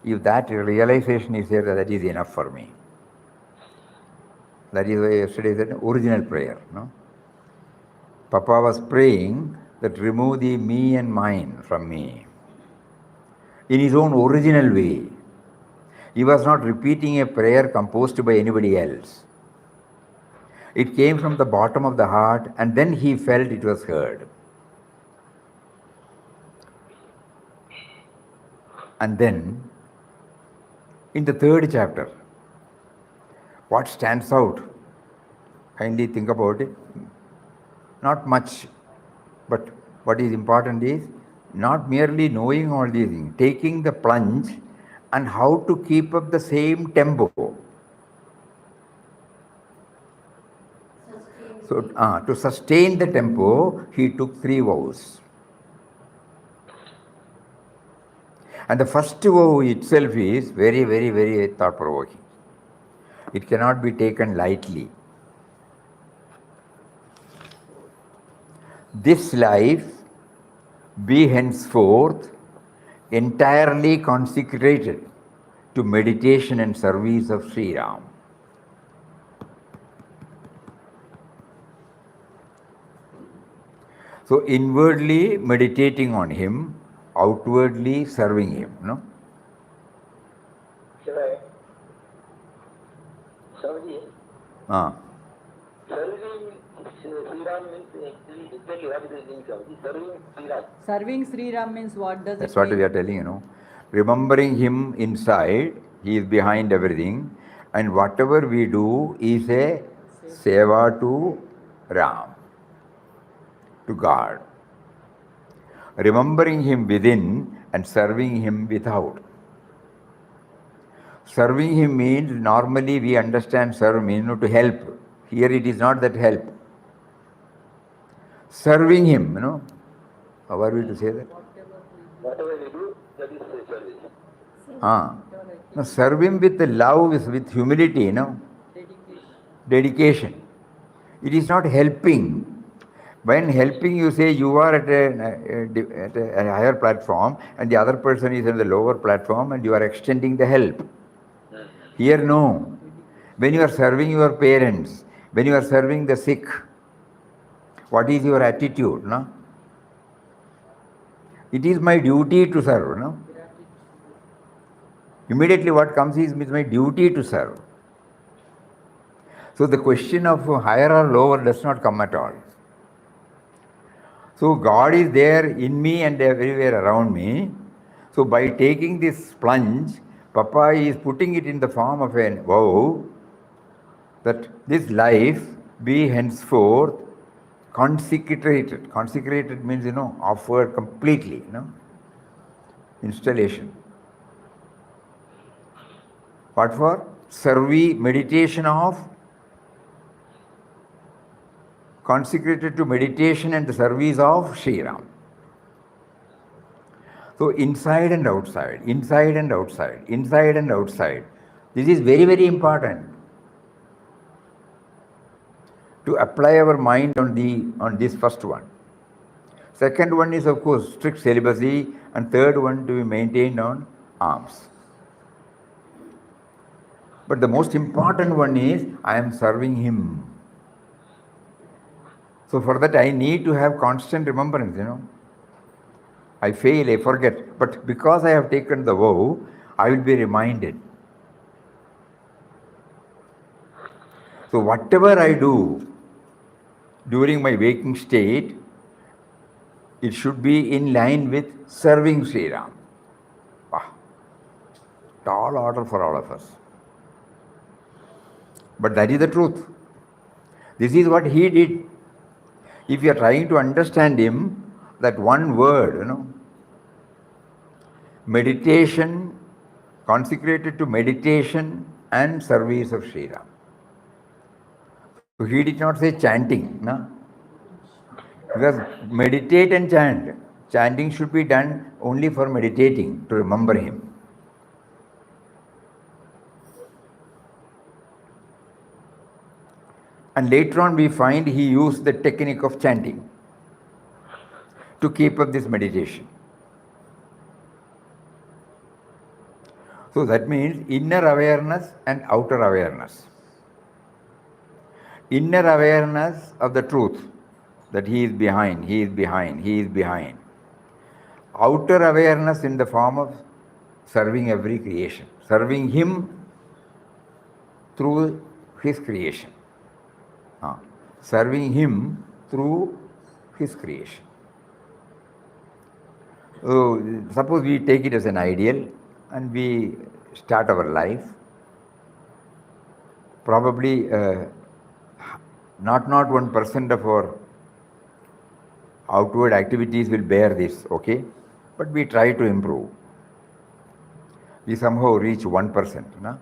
If that realization is there, that is enough for me. That is why yesterday said original prayer. Papa was praying that remove the me and mine from me in his own original way. He was not repeating a prayer composed by anybody else. It came from the bottom of the heart, and then he felt it was heard. And then, in the third chapter, what stands out? Kindly think about it. Not much, but what is important is not merely knowing all these things, taking the plunge and how to keep up the same tempo. So to sustain the tempo, he took 3 vows. And the first vow itself is very, very, very thought-provoking. It cannot be taken lightly. This life be henceforth entirely consecrated to meditation and service of Sri Ram. So inwardly meditating on him, outwardly serving him, Swamiji, serving Sri Ram means exactly what is the meaning, Swamiji? Serving Sri Ram. Serving Sri Ram means what does That's it mean? what we are telling, Remembering him inside, he is behind everything, and whatever we do is a seva to Ram, to God. remembering him within and serving him without. Serving him means, normally we understand serve means to help. Here it is not that help. Serving him, how are we to say that? Whatever we do, that is service. No, serve him with love, with humility, dedication. It is not helping. When helping, you say you are at a higher platform and the other person is on the lower platform and you are extending the help. Here, no. When you are serving your parents, when you are serving the sick, what is your attitude? No? It is my duty to serve. No? Immediately what comes is my duty to serve. So the question of higher or lower does not come at all. So God is there in me and everywhere around me. So by taking this plunge, Papa is putting it in the form of a vow that this life be henceforth consecrated. Consecrated means, offered completely, installation. What for? Meditation of, consecrated to meditation and the service of Sri Ram. So inside and outside, inside and outside, inside and outside. This is very, very important to apply our mind on this first one. Second one is, of course, strict celibacy, and third one to be maintained on alms. But the most important one is, I am serving him. So for that I need to have constant remembrance, I fail, I forget. But because I have taken the vow, I will be reminded. So whatever I do during my waking state, it should be in line with serving Sri Ram. Tall order for all of us. But that is the truth. This is what he did. If you are trying to understand him, that one word, meditation, consecrated to meditation and service of Sri Ram. So he did not say chanting, because meditate and chant. Chanting should be done only for meditating, to remember him. And later on we find he used the technique of chanting to keep up this meditation. So that means inner awareness and outer awareness. Inner awareness of the truth, that he is behind, he is behind, he is behind. Outer awareness in the form of serving every creation, serving him through his creation. Serving him through his creation. Suppose we take it as an ideal and we start our life. Probably not 1% of our outward activities will bear this, okay? But we try to improve. We somehow reach 1%,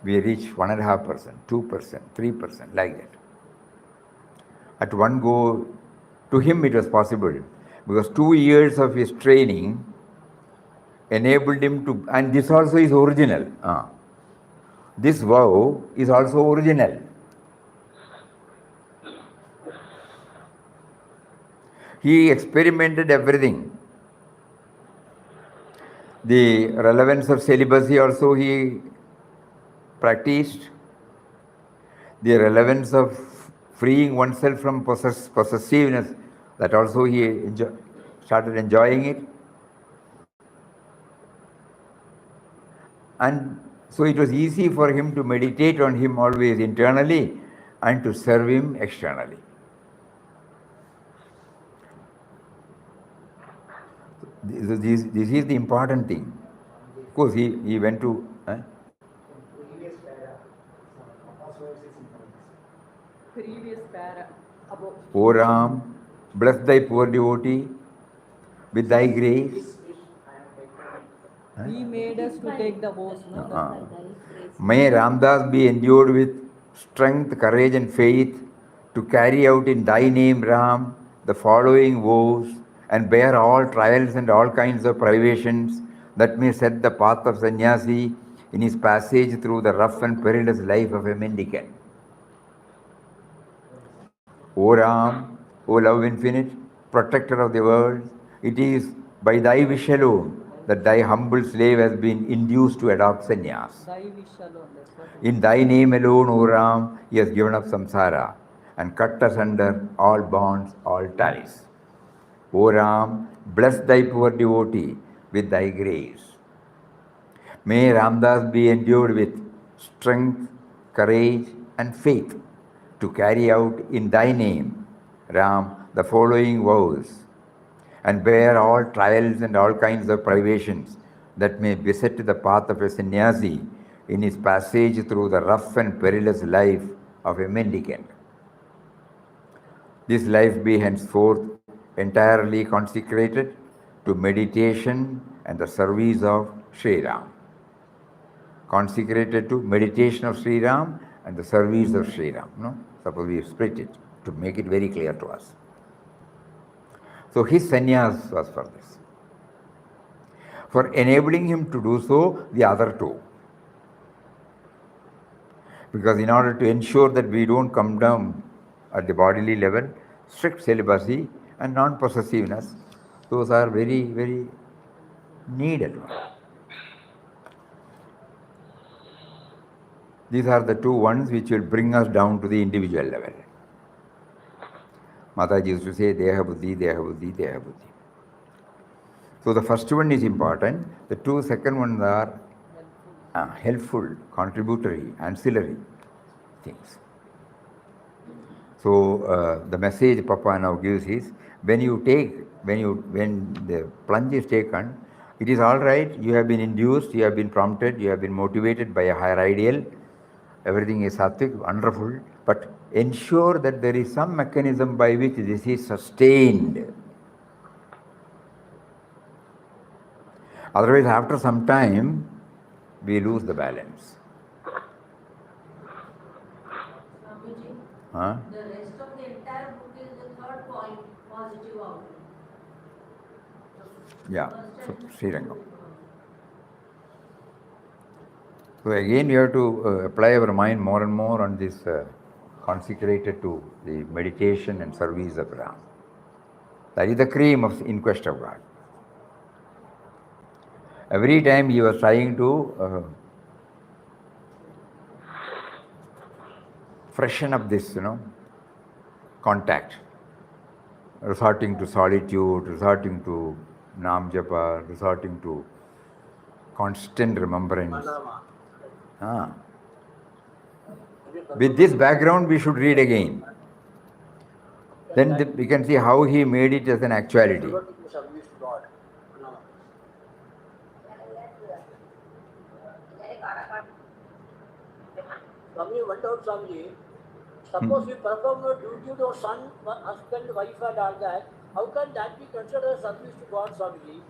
we reach 1.5%, 2%, 3%, like that. At one go, to him it was possible, because 2 years of his training enabled him to, and this also is original. This vow is also original. He experimented everything. The relevance of celibacy also he practiced. The relevance of freeing oneself from possessiveness, that also he started enjoying it. And so it was easy for him to meditate on him always internally and to serve him externally. This is the important thing. Of course, he went to... Previous para. O Ram, bless thy poor devotee with thy grace. He made us to take the oath, no? May Ramdas be endued with strength, courage and faith to carry out in thy name, Ram, the following vows and bear all trials and all kinds of privations that may set the path of sannyasi in his passage through the rough and perilous life of a mendicant. O Ram, O love infinite, protector of the world, it is by thy wish alone that thy humble slave has been induced to adopt sannyas. Thy wish alone. In thy name alone, O Ram, he has given up samskara and cut asunder all bonds, all ties. O Ram, bless thy poor devotee with thy grace. May Ramdas be endued with strength, courage and faith to carry out in thy name, Ram, the following vows and bear all trials and all kinds of privations that may beset the path of a sannyasi in his passage through the rough and perilous life of a mendicant. This life be henceforth entirely consecrated to meditation and the service of Sri Ram. Consecrated to meditation of Sri Ram and the service of Sri Ram. No? Suppose we split it to make it very clear to us. So his sannyas was for this. For enabling him to do so, the other two. Because in order to ensure that we don't come down at the bodily level, strict celibacy and non-possessiveness, those are very, very needed. These are the two ones which will bring us down to the individual level. Mataji used to say, Deha Buddhi, Deha Buddhi, Deha Buddhi. So the first one is important. The two second ones are helpful, contributory, ancillary things. So the message Papa now gives is, when the plunge is taken, it is all right, you have been induced, you have been prompted, you have been motivated by a higher ideal, everything is sattvic, wonderful, but ensure that there is some mechanism by which this is sustained. Otherwise, after some time, we lose the balance. Huh? The rest of the entire book is the third point, positive outlook. Yeah, Srirangam. So again, we have to apply our mind more and more on this consecrated to the meditation and service of Ram. That is the cream of In Quest of God. Every time he was trying to freshen up this, contact, resorting to solitude, resorting to Nam Japa, resorting to constant remembrance. With this background, we should read again. Then we can see how he made it as an actuality. Swami went out, Swamiji. Suppose we perform a duty to son, husband, wife, and all that, how can that be considered as service to God, Swamiji?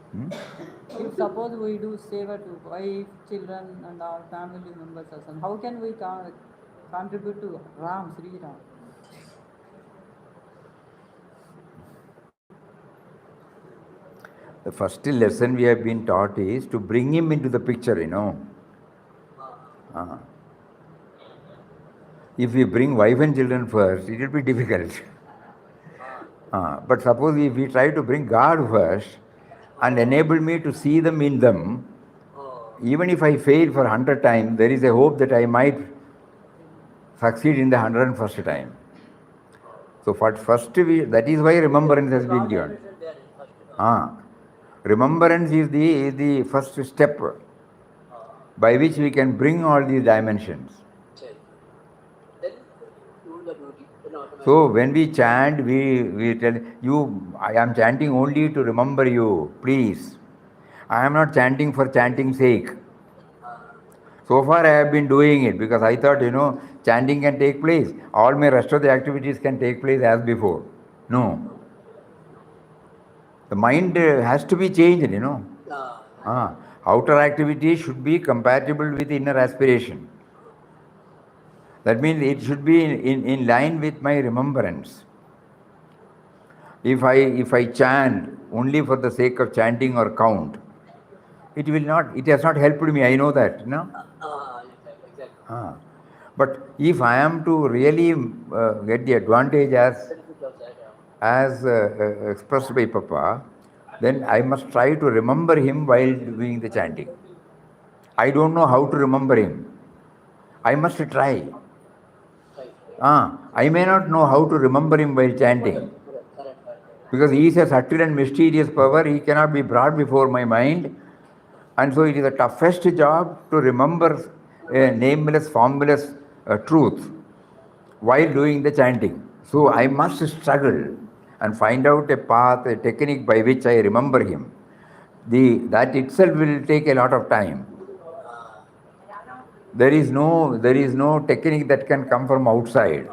If suppose we do seva to wife, children, and our family members, how can we contribute to Ram, Sri Ram? The first lesson we have been taught is to bring him into the picture, If we bring wife and children first, it will be difficult. But suppose if we try to bring God first and enable me to see them in them, even if I fail for 100 times, there is a hope that I might succeed in the 101st time. So first that is why remembrance has been given. Remembrance is the first step by which we can bring all these dimensions. So when we chant, we tell you, I am chanting only to remember you, please. I am not chanting for chanting's sake. So far I have been doing it because I thought, chanting can take place. All my rest of the activities can take place as before. No. The mind has to be changed, you know. Outer activity should be compatible with inner aspiration. That means it should be in line with my remembrance. If I chant only for the sake of chanting or count, it has not helped me, I know that, no? Exactly. But if I am to really get the advantage as expressed by Papa, then I must try to remember him while doing the chanting. I don't know how to remember him. I must try. I may not know how to remember him while chanting. Because he is a subtle and mysterious power, he cannot be brought before my mind. And so it is the toughest job to remember a nameless, formless truth while doing the chanting. So I must struggle and find out a path, a technique by which I remember him. That itself will take a lot of time. There is no technique that can come from outside.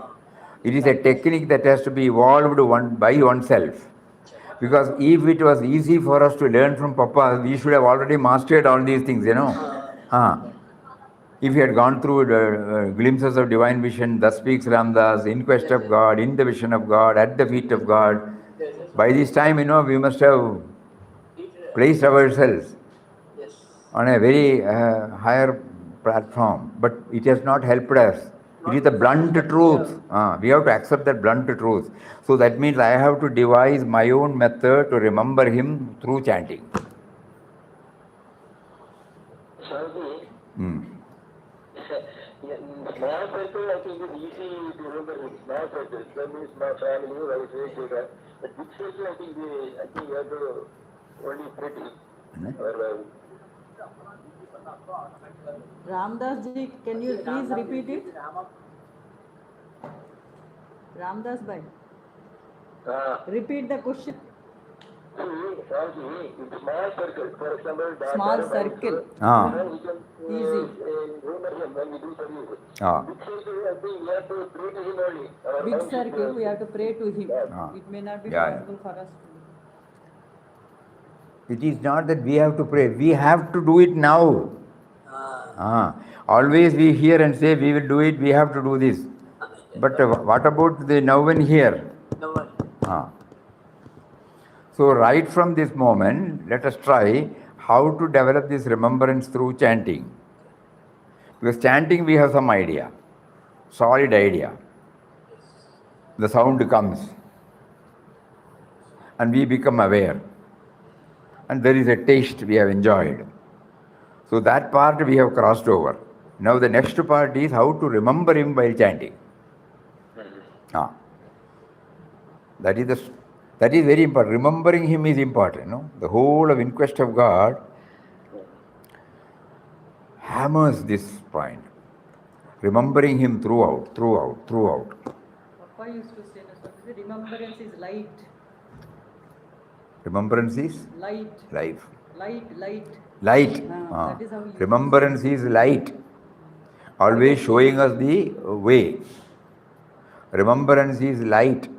It is a technique that has to be evolved by oneself. Because if it was easy for us to learn from Papa, we should have already mastered all these things, you know. If he had gone through the glimpses of divine vision, thus speaks Ramdas, in quest of God, in the vision of God, at the feet of God, by this time, you know, we must have placed ourselves on a very higher platform. But it has not helped us. It is the blunt truth. We have to accept that blunt truth. So that means I have to devise my own method to remember him through chanting. Small circle, I think it's easy to remember him. Small circle, that means my family, wife, etc. But big circle, I think you have to only pretty. Ramdas ji, can you please repeat it? Ramdas bhai, repeat the question. Small circle, for example, Small circle. Easy. When we do service. Big circle, we have to pray to him. It may not be possible for us to. It is not that we have to pray, we have to do it now. Always we hear and say we will do it, we have to do this. But what about the now and here? So right from this moment, let us try how to develop this remembrance through chanting. Because chanting we have some idea, solid idea. The sound comes and we become aware. And there is a taste we have enjoyed. So that part we have crossed over. Now the next part is how to remember him while chanting. That is very important. Remembering him is important. No? The whole of In Quest of God hammers this point. Remembering him throughout. Papa used to say that remembrance is light. Remembrance is? Light. Life. Light. That is how remembrance is light. Always showing us the way. Remembrance is light.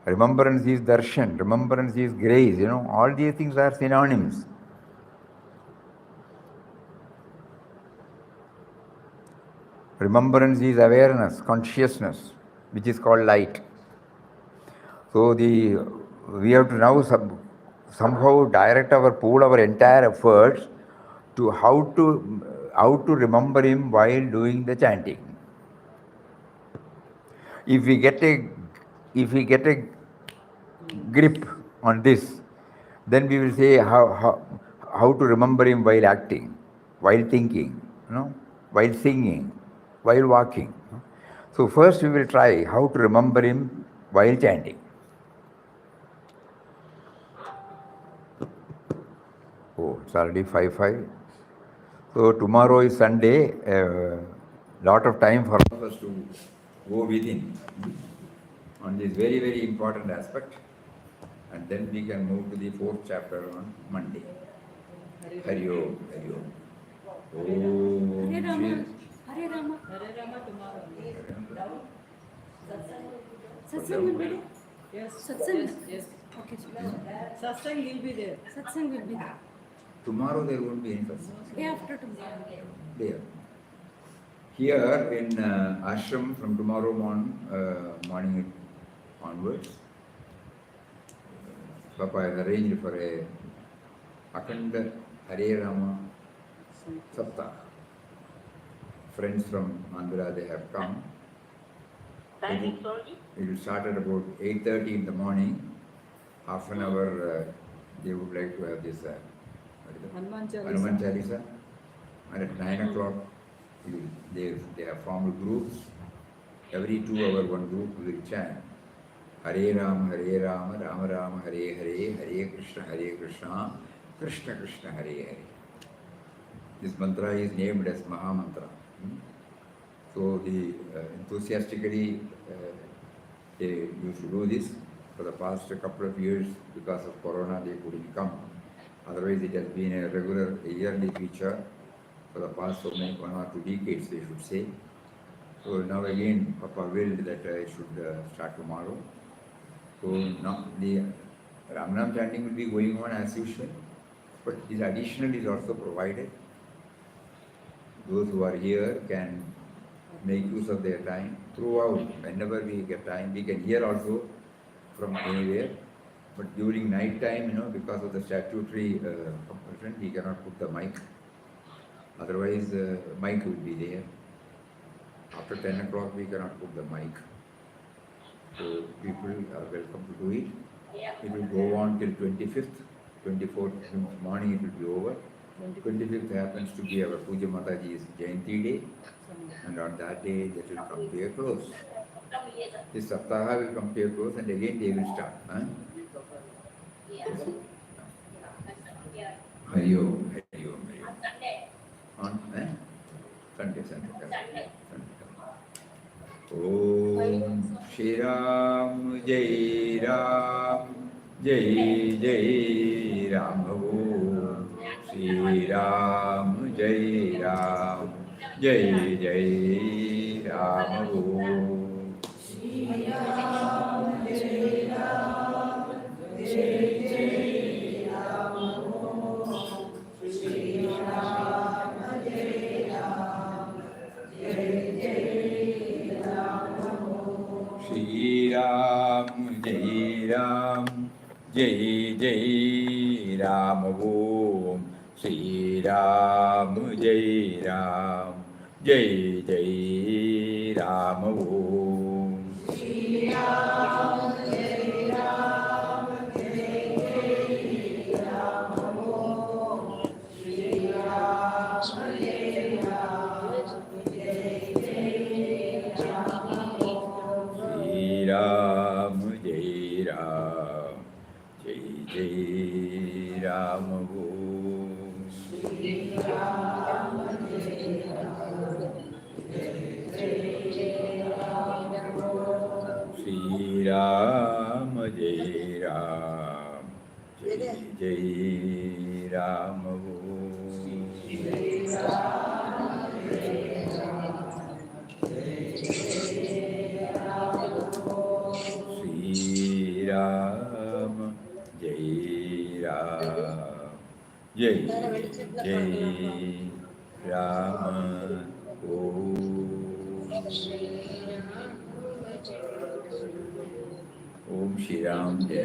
Remembrance is darshan. Remembrance is grace. You know, all these things are synonyms. Remembrance is awareness, consciousness, which is called light. So we have to now somehow direct our entire efforts to how to remember him while doing the chanting. If we get a grip on this, then we will say how to remember him while acting, while thinking, you know, while singing, while walking. So first we will try how to remember him while chanting. Oh, it's already 5:05. So tomorrow is Sunday. Lot of time for us to go within on this very, very important aspect. And then we can move to the 4th chapter on Monday. Hari Om. Hare Rama tomorrow. Satsang. Yes. Satsang. Yes. Okay, Satsang will be there. Satsang will be there. Tomorrow there won't be any satsang. Day after tomorrow. There. Here in ashram from tomorrow morning onwards, Papa has arranged for a Akhanda Hare Rama Saptah. Friends from Andhra, they have come. Timing, sorry? It will start at about 8:30 in the morning. Half an hour they would like to have this Hanuman Chalisa. And at 9 o'clock they have formed groups. Every 2 hours one group will chant Hare Rama, Rama Rama, Hare Hare, Hare Krishna, Krishna Krishna, Hare Hare. This mantra is named as Maha Mantra. So the enthusiastically they used to do this. For the past couple of years, because of Corona, they couldn't come. Otherwise, it has been a regular yearly feature for the past 1 or 2 decades, they should say. So now again, Papa willed that I should start tomorrow. So now the Ram chanting will be going on as usual, but this additional is also provided. Those who are here can make use of their time throughout. Whenever we get time, we can hear also from anywhere. But during night time, because of the statutory compulsion, he cannot put the mic. Otherwise, mic will be there. After 10 o'clock, we cannot put the mic. So people are welcome to do it. It will go on till 25th. 24th morning it will be over. 25th happens to be our Puja Mataji's Jayanti day. And on that day, that will come to a close. This Saptaha will come to a close and again they will start. Hari Om, Hari Om, Hari Om. On Sunday. Om Shri Ram, Jai Ram, Jai Jai Ram. Om Shri Ram, Jai Ram, Jai Jai Ram. Om Shri Ram, Jai Ram, Jai Jai Ram. Om Shri Ram, Jai Ram, Jai Jai Ram. Shri Ram, Jai Ram, Jai Jai Ram. Om Shri Ram, Jai Ram, Jai Jai Ram. Om Shri Ram, Jai Ram, Jai Jai Ram. Om Shri Ram, Jai Ram, Jai Jai Ram. Shri Ram, Jai Ram, Jai Jai Ram. Om Shri Ram, Jai Ram, Jai Jai Ram. Shri Ram, Jai Ram, Jai Jai Ram. Shri Ram, Jai Ram, Jai Jai Ram. Shri Ram, Jai Ram, Jai Jai Ram. Om Shri Ram, Jai